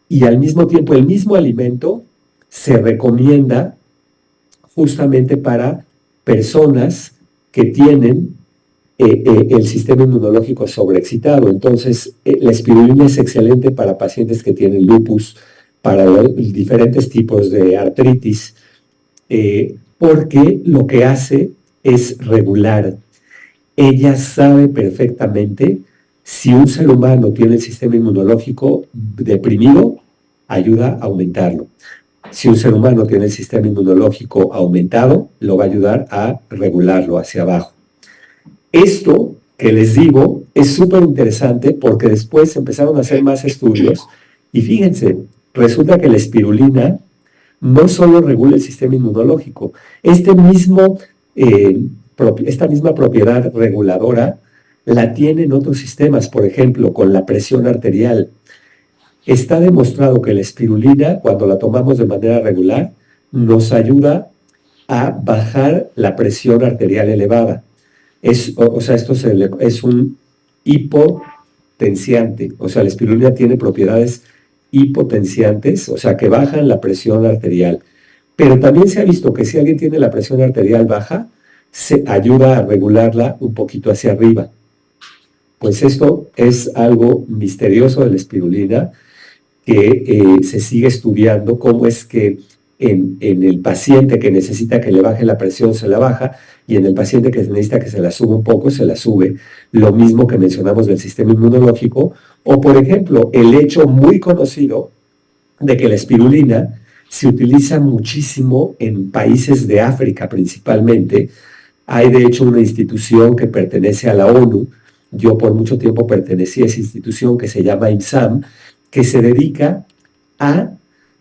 y al mismo tiempo el mismo alimento se recomienda justamente para personas que tienen el sistema inmunológico sobreexcitado. Entonces, la espirulina es excelente para pacientes que tienen lupus, para los diferentes tipos de artritis, porque lo que hace es regular. Ella sabe perfectamente si un ser humano tiene el sistema inmunológico deprimido, ayuda a aumentarlo. Si un ser humano tiene el sistema inmunológico aumentado, lo va a ayudar a regularlo hacia abajo. Esto que les digo es súper interesante porque después empezaron a hacer más estudios y fíjense, resulta que la espirulina no solo regula el sistema inmunológico, esta misma propiedad reguladora la tienen otros sistemas, por ejemplo, con la presión arterial. Está demostrado que la espirulina, cuando la tomamos de manera regular, nos ayuda a bajar la presión arterial elevada. Esto es un hipotensiante, o sea, la espirulina tiene propiedades hipotensiantes, o sea, que bajan la presión arterial. Pero también se ha visto que si alguien tiene la presión arterial baja, se ayuda a regularla un poquito hacia arriba. Pues esto es algo misterioso de la espirulina, que se sigue estudiando cómo es que en el paciente que necesita que le baje la presión se la baja, y en el paciente que necesita que se la suba un poco se la sube. Lo mismo que mencionamos del sistema inmunológico, o por ejemplo el hecho muy conocido de que la espirulina se utiliza muchísimo en países de África principalmente. Hay de hecho una institución que pertenece a la ONU, yo por mucho tiempo pertenecí a esa institución que se llama IMSAM, que se dedica a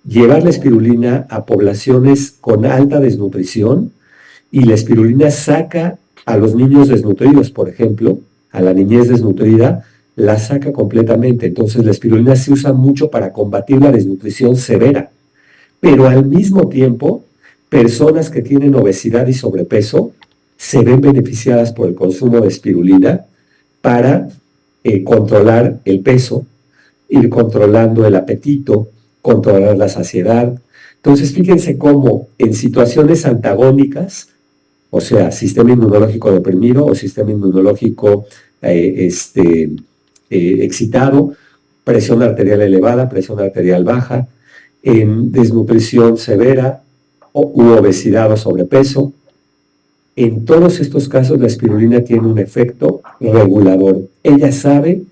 llevar la espirulina a poblaciones con alta desnutrición, y la espirulina saca a los niños desnutridos, por ejemplo, a la niñez desnutrida, la saca completamente. Entonces la espirulina se usa mucho para combatir la desnutrición severa, pero al mismo tiempo, personas que tienen obesidad y sobrepeso se ven beneficiadas por el consumo de espirulina para controlar el peso, ir controlando el apetito, controlar la saciedad. Entonces, fíjense cómo en situaciones antagónicas o sea, sistema inmunológico deprimido o sistema inmunológico excitado, presión arterial elevada, presión arterial baja, desnutrición severa u obesidad o sobrepeso. En todos estos casos la espirulina tiene un efecto regulador. Ella sabe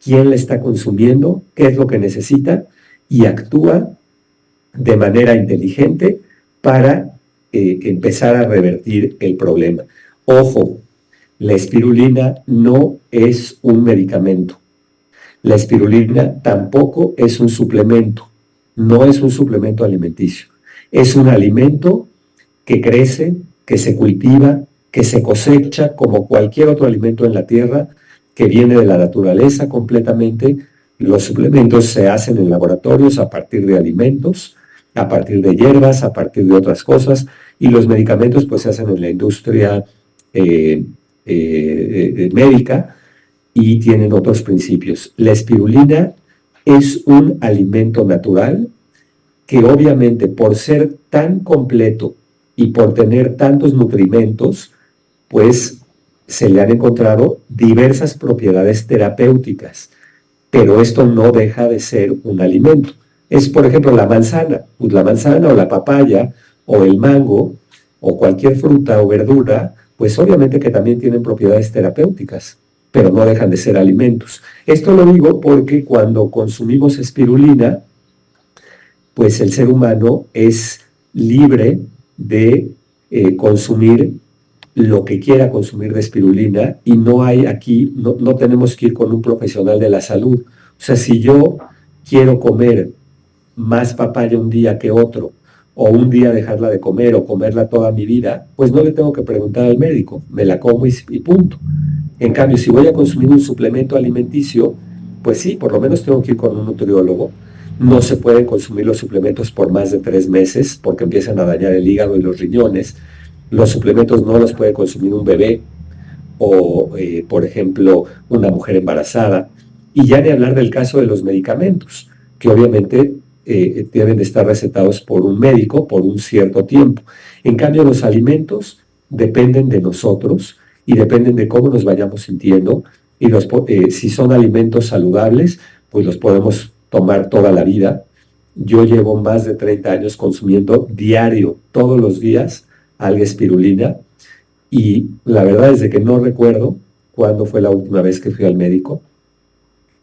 quién la está consumiendo, qué es lo que necesita y actúa de manera inteligente para empezar a revertir el problema. Ojo, la espirulina no es un medicamento. La espirulina tampoco es un suplemento. No es un suplemento alimenticio. Es un alimento que crece, que se cultiva, que se cosecha como cualquier otro alimento en la tierra, que viene de la naturaleza completamente. Los suplementos se hacen en laboratorios a partir de alimentos, a partir de hierbas, a partir de otras cosas, y los medicamentos pues se hacen en la industria médica y tienen otros principios. La espirulina es un alimento natural que obviamente por ser tan completo y por tener tantos nutrimentos, pues se le han encontrado diversas propiedades terapéuticas, pero esto no deja de ser un alimento. Es, por ejemplo, la manzana. Pues la manzana o la papaya o el mango o cualquier fruta o verdura, pues obviamente que también tienen propiedades terapéuticas, pero no dejan de ser alimentos. Esto lo digo porque cuando consumimos espirulina, pues el ser humano es libre de consumir lo que quiera consumir de espirulina y no hay aquí, no tenemos que ir con un profesional de la salud. O sea, si yo quiero comer más papaya un día que otro, o un día dejarla de comer, o comerla toda mi vida, pues no le tengo que preguntar al médico, me la como y punto. En cambio, si voy a consumir un suplemento alimenticio, pues sí, por lo menos tengo que ir con un nutriólogo. No se pueden consumir los suplementos por más de 3 meses porque empiezan a dañar el hígado y los riñones. Los suplementos no los puede consumir un bebé o, por ejemplo, una mujer embarazada. Y ya de hablar del caso de los medicamentos, que obviamente deben de estar recetados por un médico por un cierto tiempo. En cambio, los alimentos dependen de nosotros y dependen de cómo nos vayamos sintiendo. Y si son alimentos saludables, pues los podemos tomar toda la vida. Yo llevo más de 30 años consumiendo diario, todos los días, alga espirulina, y la verdad es de que no recuerdo cuándo fue la última vez que fui al médico.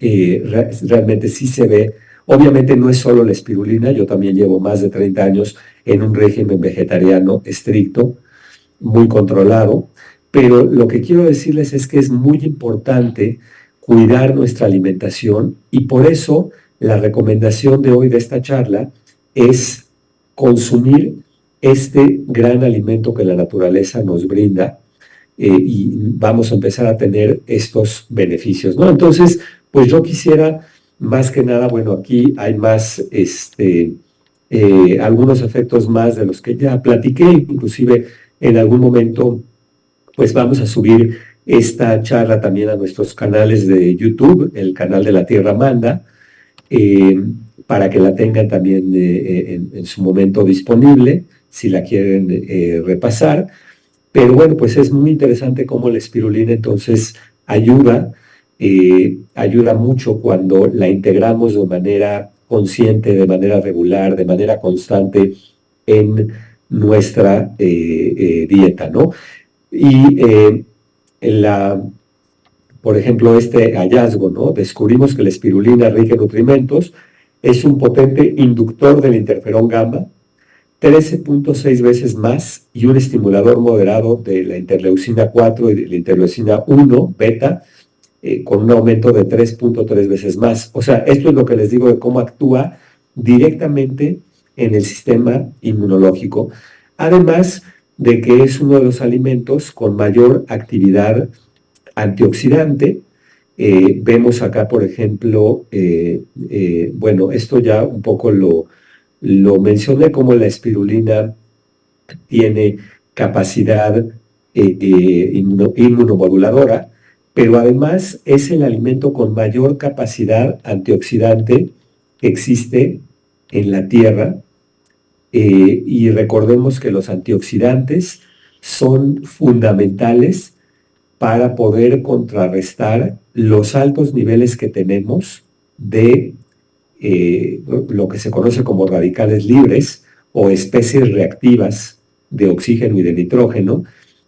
Realmente sí se ve. Obviamente no es solo la espirulina, yo también llevo más de 30 años en un régimen vegetariano estricto, muy controlado, pero lo que quiero decirles es que es muy importante cuidar nuestra alimentación y por eso la recomendación de hoy de esta charla es consumir este gran alimento que la naturaleza nos brinda y vamos a empezar a tener estos beneficios, ¿no? Entonces, pues yo quisiera, más que nada, bueno, aquí hay más, algunos efectos más de los que ya platiqué, inclusive en algún momento, pues vamos a subir esta charla también a nuestros canales de YouTube, el canal de La Tierra Manda, para que la tengan también en su momento disponible, si la quieren repasar. Pero bueno, pues es muy interesante cómo la espirulina entonces ayuda mucho cuando la integramos de manera consciente, de manera regular, de manera constante en nuestra dieta, ¿no? Y por ejemplo, este hallazgo, ¿no? Descubrimos que la espirulina rica en nutrimentos es un potente inductor del interferón gamma, 13.6 veces más, y un estimulador moderado de la interleucina 4 y de la interleucina 1, beta, con un aumento de 3.3 veces más. O sea, esto es lo que les digo de cómo actúa directamente en el sistema inmunológico. Además de que es uno de los alimentos con mayor actividad antioxidante. Vemos acá, por ejemplo, bueno, esto ya un poco lo mencioné, como la espirulina tiene capacidad inmunomoduladora, pero además es el alimento con mayor capacidad antioxidante que existe en la Tierra. Y recordemos que los antioxidantes son fundamentales para poder contrarrestar los altos niveles que tenemos de lo que se conoce como radicales libres o especies reactivas de oxígeno y de nitrógeno,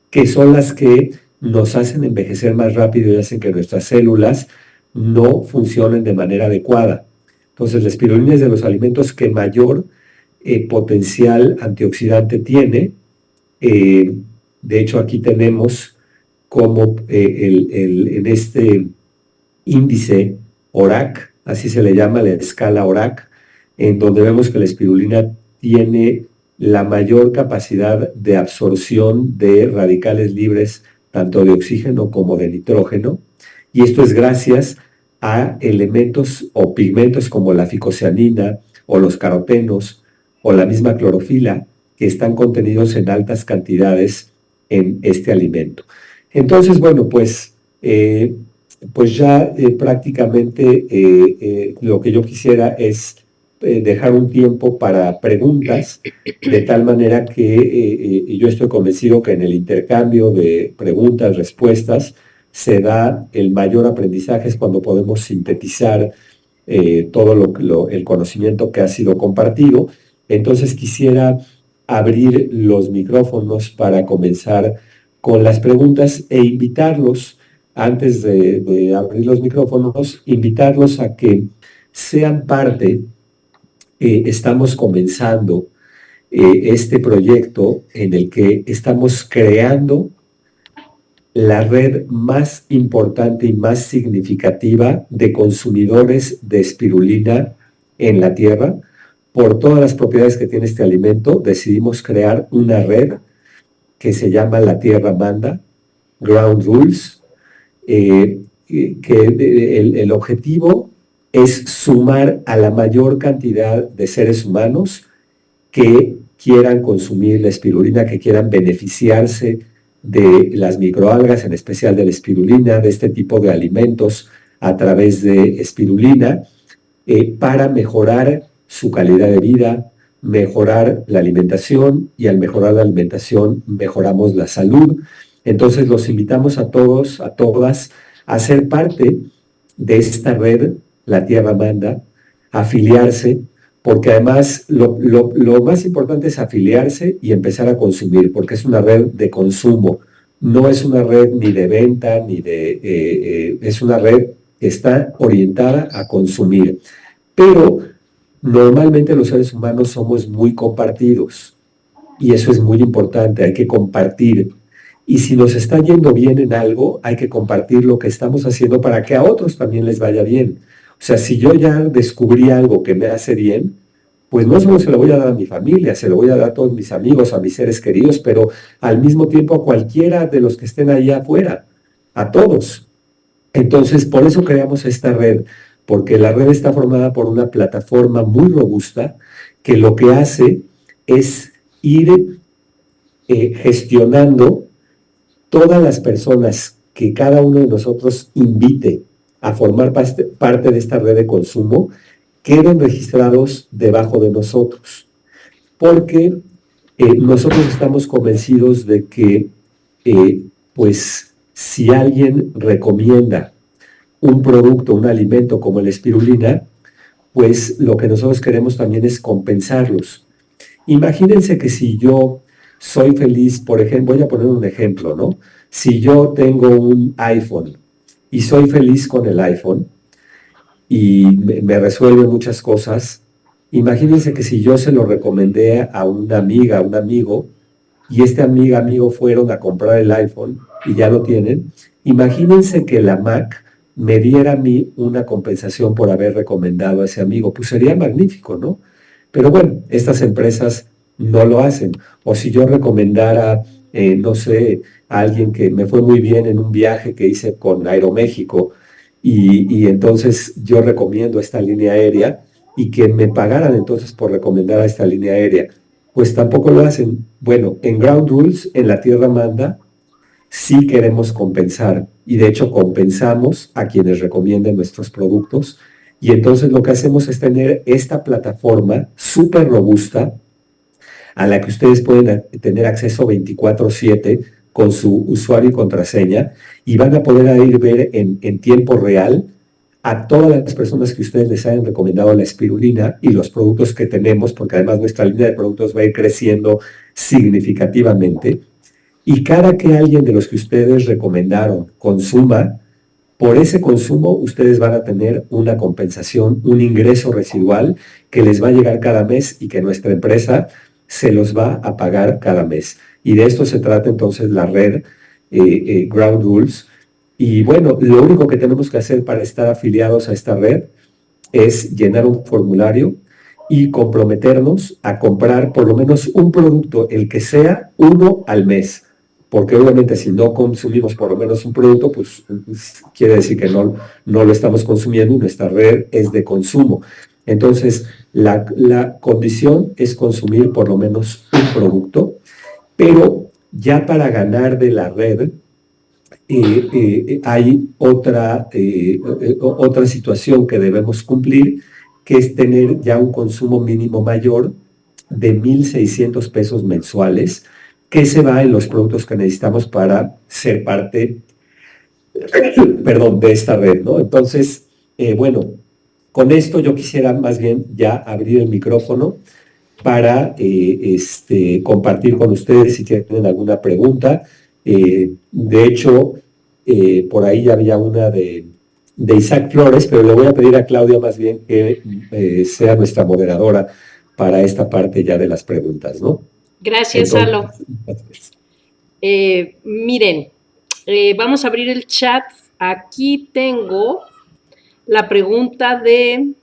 que son las que nos hacen envejecer más rápido y hacen que nuestras células no funcionen de manera adecuada. Entonces, la espirulina es de los alimentos que mayor potencial antioxidante tiene. De hecho, aquí tenemos como en este índice ORAC, así se le llama la escala ORAC, en donde vemos que la espirulina tiene la mayor capacidad de absorción de radicales libres, tanto de oxígeno como de nitrógeno, y esto es gracias a elementos o pigmentos como la ficocianina o los carotenos o la misma clorofila que están contenidos en altas cantidades en este alimento. Entonces, bueno, pues ya prácticamente lo que yo quisiera es dejar un tiempo para preguntas, de tal manera que yo estoy convencido que en el intercambio de preguntas, respuestas, se da el mayor aprendizaje, es cuando podemos sintetizar todo el conocimiento que ha sido compartido. Entonces quisiera abrir los micrófonos para comenzar con las preguntas e invitarlos, antes de abrir los micrófonos, invitarlos a que sean parte. Estamos comenzando este proyecto en el que estamos creando la red más importante y más significativa de consumidores de espirulina en la Tierra. Por todas las propiedades que tiene este alimento, decidimos crear una red que se llama La Tierra Manda, Ground Rules, que el objetivo es sumar a la mayor cantidad de seres humanos que quieran consumir la espirulina, que quieran beneficiarse de las microalgas, en especial de la espirulina, de este tipo de alimentos a través de espirulina, para mejorar su calidad de vida, mejorar la alimentación, y al mejorar la alimentación mejoramos la salud. Entonces los invitamos a todos, a todas, a ser parte de esta red, La Tierra Manda, afiliarse, porque además lo más importante es afiliarse y empezar a consumir, porque es una red de consumo, no es una red ni de venta, ni es una red que está orientada a consumir. Pero normalmente los seres humanos somos muy compartidos, y eso es muy importante, hay que compartir. Y si nos está yendo bien en algo, hay que compartir lo que estamos haciendo para que a otros también les vaya bien. O sea, si yo ya descubrí algo que me hace bien, pues no solo se lo voy a dar a mi familia, se lo voy a dar a todos mis amigos, a mis seres queridos, pero al mismo tiempo a cualquiera de los que estén ahí afuera, a todos. Entonces, por eso creamos esta red, porque la red está formada por una plataforma muy robusta que lo que hace es ir gestionando todas las personas que cada uno de nosotros invite a formar parte de esta red de consumo, queden registrados debajo de nosotros. Porque nosotros estamos convencidos de que, pues, si alguien recomienda un producto, un alimento como la espirulina, pues lo que nosotros queremos también es compensarlos. Imagínense que si yo soy feliz, por ejemplo, voy a poner un ejemplo, ¿no? Si yo tengo un iPhone y soy feliz con el iPhone y me resuelve muchas cosas, imagínense que si yo se lo recomendé a una amiga, a un amigo, y este amigo fueron a comprar el iPhone y ya lo tienen, imagínense que la Mac me diera a mí una compensación por haber recomendado a ese amigo. Pues sería magnífico, ¿no? Pero bueno, estas empresas no lo hacen. O si yo recomendara, no sé, a alguien que me fue muy bien en un viaje que hice con Aeroméxico, y entonces yo recomiendo esta línea aérea y que me pagaran entonces por recomendar a esta línea aérea, pues tampoco lo hacen. Bueno, en Ground Rules, en La Tierra Manda, sí queremos compensar, y de hecho compensamos a quienes recomienden nuestros productos, y entonces lo que hacemos es tener esta plataforma súper robusta a la que ustedes pueden tener acceso 24/7 con su usuario y contraseña, y van a poder ir ver en tiempo real a todas las personas que ustedes les hayan recomendado la espirulina y los productos que tenemos, porque además nuestra línea de productos va a ir creciendo significativamente. Y cada que alguien de los que ustedes recomendaron consuma, por ese consumo ustedes van a tener una compensación, un ingreso residual que les va a llegar cada mes y que nuestra empresa se los va a pagar cada mes. Y de esto se trata entonces la red Ground Rules. Y bueno, lo único que tenemos que hacer para estar afiliados a esta red es llenar un formulario y comprometernos a comprar por lo menos un producto, el que sea, uno al mes. Porque obviamente si no consumimos por lo menos un producto, pues quiere decir que no lo estamos consumiendo y nuestra red es de consumo. Entonces, la condición es consumir por lo menos un producto, pero ya para ganar de la red, hay otra situación que debemos cumplir, que es tener ya un consumo mínimo mayor de 1,600 pesos mensuales, que se va en los productos que necesitamos para ser parte, de esta red, ¿no? Entonces, bueno, con esto yo quisiera más bien ya abrir el micrófono para compartir con ustedes si tienen alguna pregunta. De hecho, por ahí ya había una de Isaac Flores, pero le voy a pedir a Claudia más bien que sea nuestra moderadora para esta parte ya de las preguntas, ¿no? Gracias, Alo. Miren, vamos a abrir el chat. Aquí tengo la pregunta de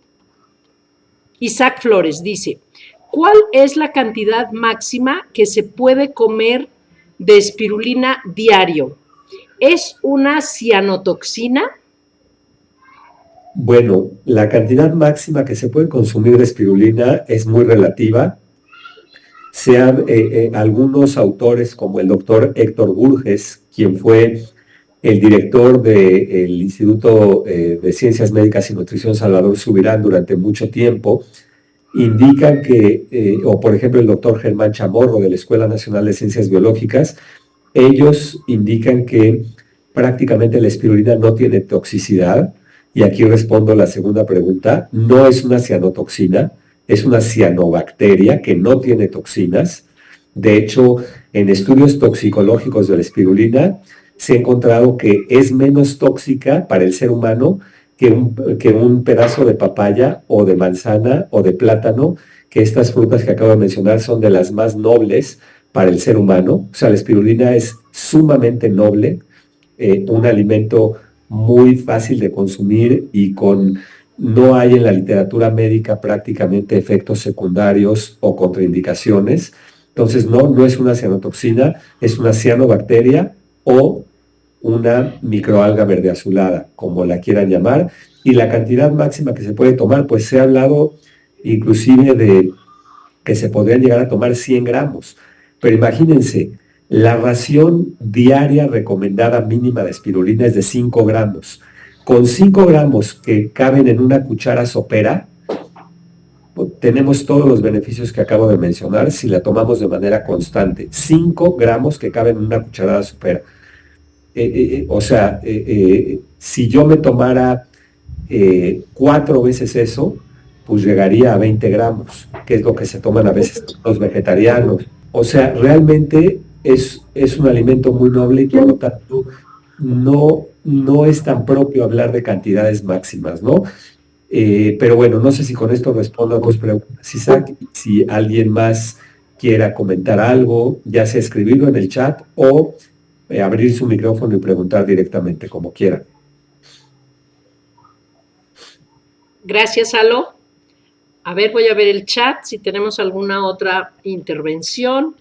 Isaac Flores. Dice, ¿cuál es la cantidad máxima que se puede comer de espirulina diario? ¿Es una cianotoxina? Bueno, la cantidad máxima que se puede consumir de espirulina es muy relativa. Algunos autores, como el doctor Héctor Burges, quien fue el director del Instituto de Ciencias Médicas y Nutrición Salvador Subirán durante mucho tiempo, indican que, o por ejemplo el doctor Germán Chamorro de la Escuela Nacional de Ciencias Biológicas, ellos indican que prácticamente la espirulina no tiene toxicidad. Y aquí respondo la segunda pregunta: no es una cianotoxina, es una cianobacteria que no tiene toxinas. De hecho, en estudios toxicológicos de la espirulina se ha encontrado que es menos tóxica para el ser humano que un pedazo de papaya o de manzana o de plátano, que estas frutas que acabo de mencionar son de las más nobles para el ser humano. O sea, la espirulina es sumamente noble, un alimento muy fácil de consumir y no hay en la literatura médica prácticamente efectos secundarios o contraindicaciones. Entonces, no es una cianotoxina, es una cianobacteria o una microalga verde azulada, como la quieran llamar. Y la cantidad máxima que se puede tomar, pues se ha hablado inclusive de que se podrían llegar a tomar 100 gramos. Pero imagínense, la ración diaria recomendada mínima de espirulina es de 5 gramos. Con 5 gramos que caben en una cuchara sopera, tenemos todos los beneficios que acabo de mencionar si la tomamos de manera constante. 5 gramos que caben en una cucharada sopera. Si yo me tomara 4 veces eso, pues llegaría a 20 gramos, que es lo que se toman a veces los vegetarianos. O sea, realmente es un alimento muy noble y por lo tanto no es tan propio hablar de cantidades máximas, ¿no? Pero bueno, no sé si con esto respondo a tus preguntas, Isaac. Si alguien más quiera comentar algo, ya sea escribirlo en el chat o abrir su micrófono y preguntar directamente, como quiera. Gracias, Alo. A ver, voy a ver el chat, si tenemos alguna otra intervención.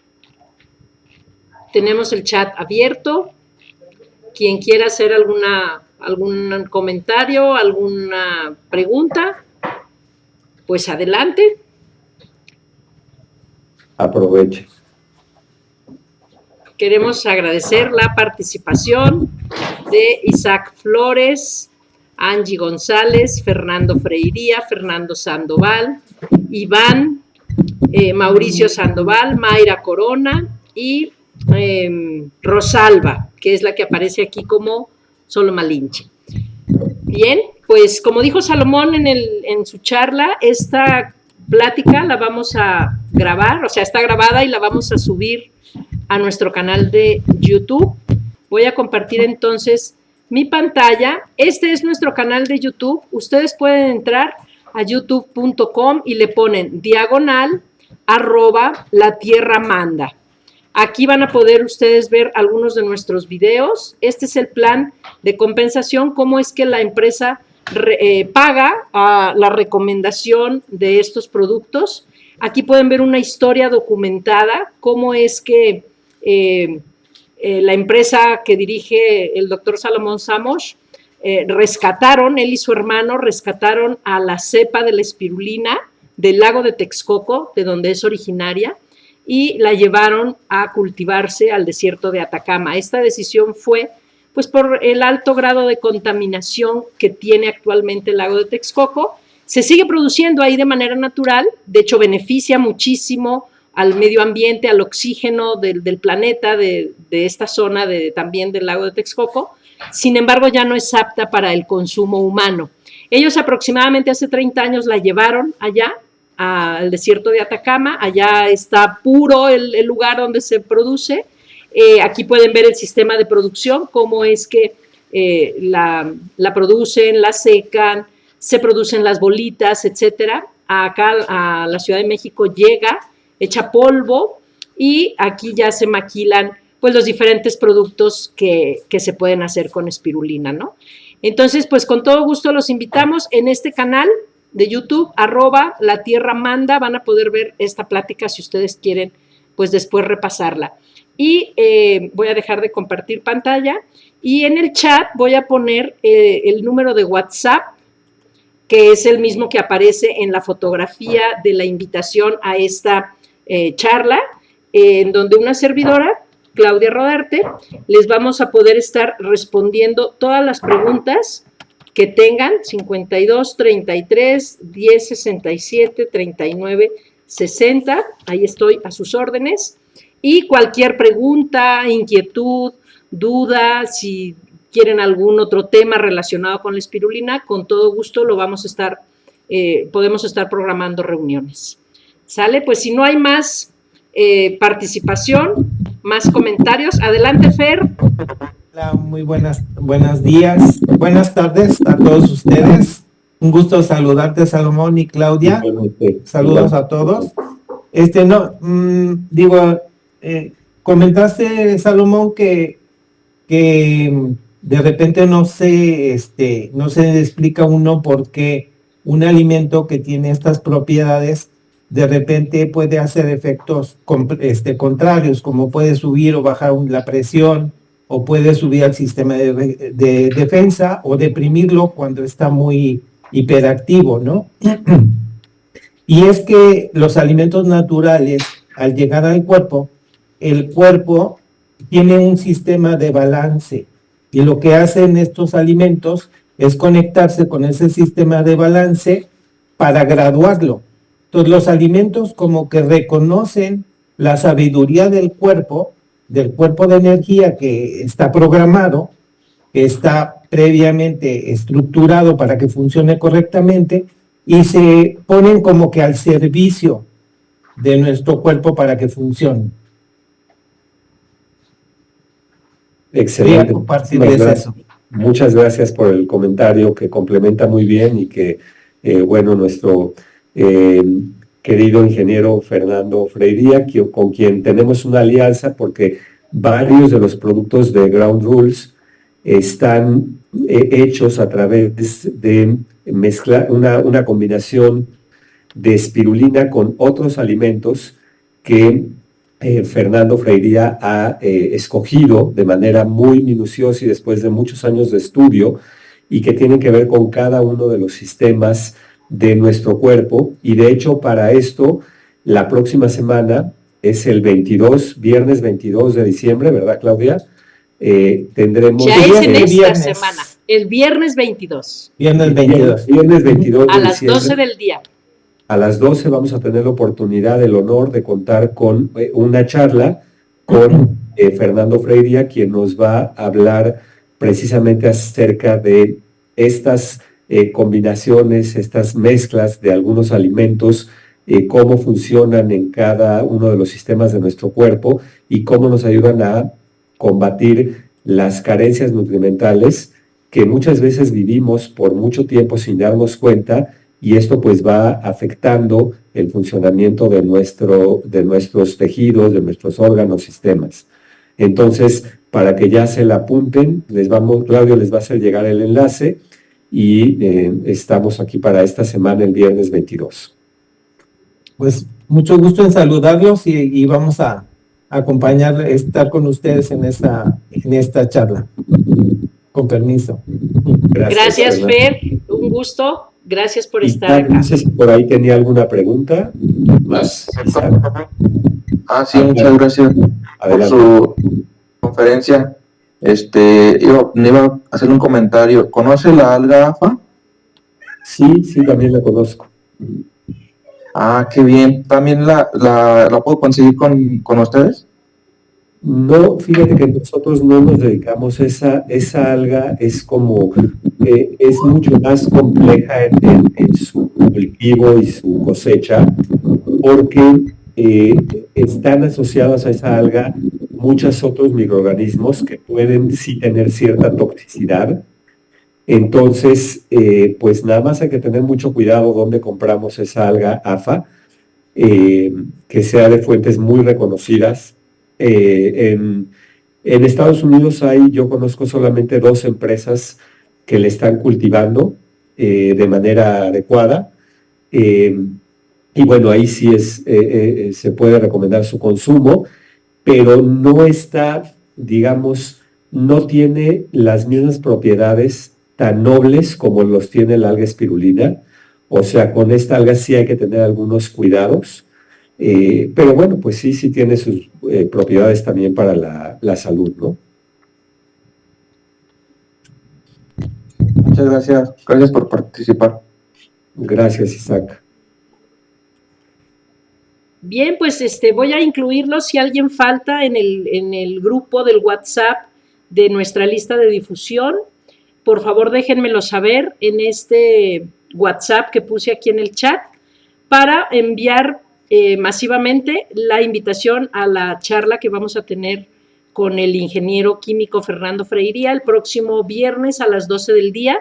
Tenemos el chat abierto. Quien quiera hacer algún comentario, alguna pregunta, pues adelante. Aproveche. Queremos agradecer la participación de Isaac Flores, Angie González, Fernando Freiría, Fernando Sandoval, Iván Mauricio Sandoval, Mayra Corona y Rosalba, que es la que aparece aquí como Solo Malinche. Bien, pues como dijo Salomón en su charla, esta plática la vamos a grabar, o sea, está grabada y la vamos a subir a nuestro canal de YouTube. Voy a compartir entonces mi pantalla. Este es nuestro canal de YouTube. Ustedes pueden entrar a youtube.com y le ponen /LaTierraManda. Aquí van a poder ustedes ver algunos de nuestros videos. Este es el plan de compensación, cómo es que la empresa paga la recomendación de estos productos. Aquí pueden ver una historia documentada, cómo es que la empresa que dirige el doctor Salomón Samos rescataron, él y su hermano rescataron a la cepa de la espirulina del lago de Texcoco, de donde es originaria, y la llevaron a cultivarse al desierto de Atacama. Esta decisión fue pues por el alto grado de contaminación que tiene actualmente el lago de Texcoco. Se sigue produciendo ahí de manera natural, de hecho beneficia muchísimo al medio ambiente, al oxígeno del planeta, de esta zona también del lago de Texcoco. Sin embargo, ya no es apta para el consumo humano. Ellos aproximadamente hace 30 años la llevaron allá, al desierto de Atacama. Allá está puro el lugar donde se produce. Aquí pueden ver el sistema de producción, cómo es que la producen, la secan, se producen las bolitas, etcétera. Acá a la Ciudad de México llega, echa polvo y aquí ya se maquilan pues los diferentes productos que se pueden hacer con espirulina, ¿no? Entonces, pues con todo gusto los invitamos en este canal de YouTube, @LaTierraManda, van a poder ver esta plática si ustedes quieren, pues después repasarla. Y voy a dejar de compartir pantalla y en el chat voy a poner el número de WhatsApp, que es el mismo que aparece en la fotografía de la invitación a esta charla, en donde una servidora, Claudia Rodarte, les vamos a poder estar respondiendo todas las preguntas que tengan, 52 33 10 67 39 60, ahí estoy a sus órdenes, y cualquier pregunta, inquietud, duda, si quieren algún otro tema relacionado con la espirulina, con todo gusto lo vamos a estar, podemos estar programando reuniones. ¿Sale? Pues si no hay más participación, más comentarios, adelante, Fer. Hola, muy buenos días, buenas tardes a todos ustedes. Un gusto saludarte, Salomón y Claudia. Saludos a todos. Comentaste, Salomón, que de repente no se explica uno por qué un alimento que tiene estas propiedades de repente puede hacer efectos contrarios, como puede subir o bajar la presión, o puede subir al sistema de defensa o deprimirlo cuando está muy hiperactivo, ¿no? Y es que los alimentos naturales, al llegar al cuerpo, el cuerpo tiene un sistema de balance y lo que hacen estos alimentos es conectarse con ese sistema de balance para graduarlo. Entonces los alimentos como que reconocen la sabiduría del cuerpo de energía que está programado, que está previamente estructurado para que funcione correctamente y se ponen como que al servicio de nuestro cuerpo para que funcione. Excelente. Muchas gracias por el comentario que complementa muy bien y que, nuestro querido ingeniero Fernando Freiría, con quien tenemos una alianza porque varios de los productos de Ground Rules están hechos a través de mezclar una combinación de espirulina con otros alimentos que Fernando Freiría ha escogido de manera muy minuciosa y después de muchos años de estudio y que tienen que ver con cada uno de los sistemas de nuestro cuerpo. Y de hecho para esto la próxima semana es el viernes 22 de diciembre, ¿verdad, Claudia? Tendremos... Ya es en esta semana, el viernes 22. Viernes 22. Viernes 22 a las 12 del día. A las 12 vamos a tener la oportunidad, el honor de contar con una charla con Fernando Freiría, quien nos va a hablar precisamente acerca de estas combinaciones, estas mezclas de algunos alimentos, cómo funcionan en cada uno de los sistemas de nuestro cuerpo y cómo nos ayudan a combatir las carencias nutrimentales que muchas veces vivimos por mucho tiempo sin darnos cuenta, y esto pues va afectando el funcionamiento de nuestros tejidos, de nuestros órganos, sistemas. Entonces, para que ya se la apunten, Claudio les va a hacer llegar el enlace y estamos aquí para esta semana, el viernes 22. Pues mucho gusto en saludarlos y vamos a acompañar, estar con ustedes en esta charla. Con permiso. Gracias, Fer. Un gusto. Gracias por estar acá. No sé si por ahí tenía alguna pregunta más. Sí, muchas gracias por su conferencia. Iba a hacer un comentario. ¿Conoce la alga AFA? Sí, también la conozco. Qué bien. ¿También la puedo conseguir con ustedes? No, fíjate que nosotros no nos dedicamos esa alga, es como, es mucho más compleja en su cultivo y su cosecha, porque están asociados a esa alga muchos otros microorganismos que pueden sí tener cierta toxicidad. Entonces, pues nada más hay que tener mucho cuidado dónde compramos esa alga AFA, que sea de fuentes muy reconocidas. En Estados Unidos yo conozco solamente 2 empresas que le están cultivando de manera adecuada, y bueno, ahí sí se puede recomendar su consumo, pero no está, digamos, no tiene las mismas propiedades tan nobles como los tiene el alga espirulina. O sea, con esta alga sí hay que tener algunos cuidados. Pero bueno, pues sí tiene sus propiedades también para la salud, ¿no? Muchas gracias. Gracias por participar. Gracias, Isaac. Bien, pues voy a incluirlo si alguien falta en el grupo del WhatsApp de nuestra lista de difusión. Por favor, déjenmelo saber en este WhatsApp que puse aquí en el chat para enviar masivamente la invitación a la charla que vamos a tener con el ingeniero químico Fernando Freiría el próximo viernes a las 12 del día.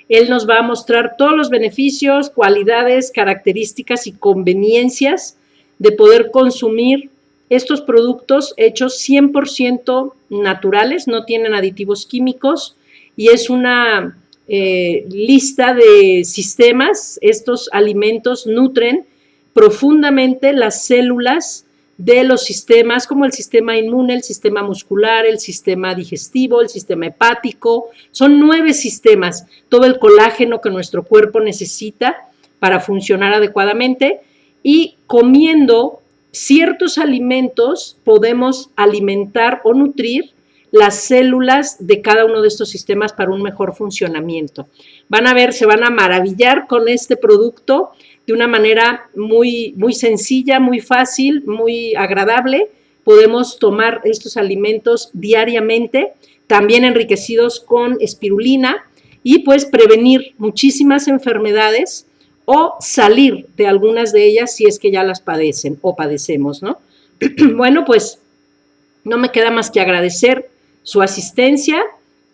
Él nos va a mostrar todos los beneficios, cualidades, características y conveniencias de poder consumir estos productos hechos 100% naturales, no tienen aditivos químicos, y es una lista de sistemas. Estos alimentos nutren profundamente las células de los sistemas, como el sistema inmune, el sistema muscular, el sistema digestivo, el sistema hepático. Son 9 sistemas, todo el colágeno que nuestro cuerpo necesita para funcionar adecuadamente, y comiendo ciertos alimentos podemos alimentar o nutrir las células de cada uno de estos sistemas para un mejor funcionamiento. Van a ver, se van a maravillar con este producto de una manera muy sencilla, muy fácil, muy agradable. Podemos tomar estos alimentos diariamente, también enriquecidos con espirulina, y pues prevenir muchísimas enfermedades o salir de algunas de ellas si es que ya las padecen o padecemos, ¿no? Bueno, pues no me queda más que agradecer su asistencia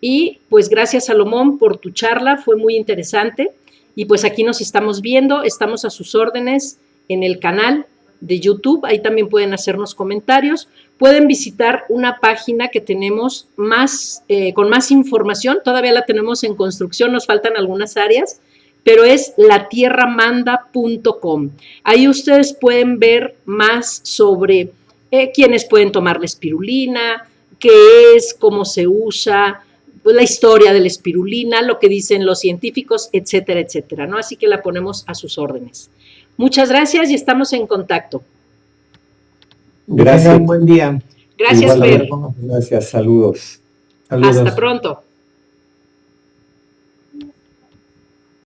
y pues gracias, Salomón, por tu charla, fue muy interesante. Y pues aquí nos estamos viendo, estamos a sus órdenes en el canal de YouTube, ahí también pueden hacernos comentarios, pueden visitar una página que tenemos con más información, todavía la tenemos en construcción, nos faltan algunas áreas, pero es latierramanda.com. Ahí ustedes pueden ver más sobre quiénes pueden tomar la espirulina, qué es, cómo se usa, pues la historia de la espirulina, lo que dicen los científicos, etcétera, etcétera, ¿no? Así que la ponemos a sus órdenes. Muchas gracias y estamos en contacto. Gracias. Buen día. Gracias, Fer. Gracias, saludos. Hasta pronto.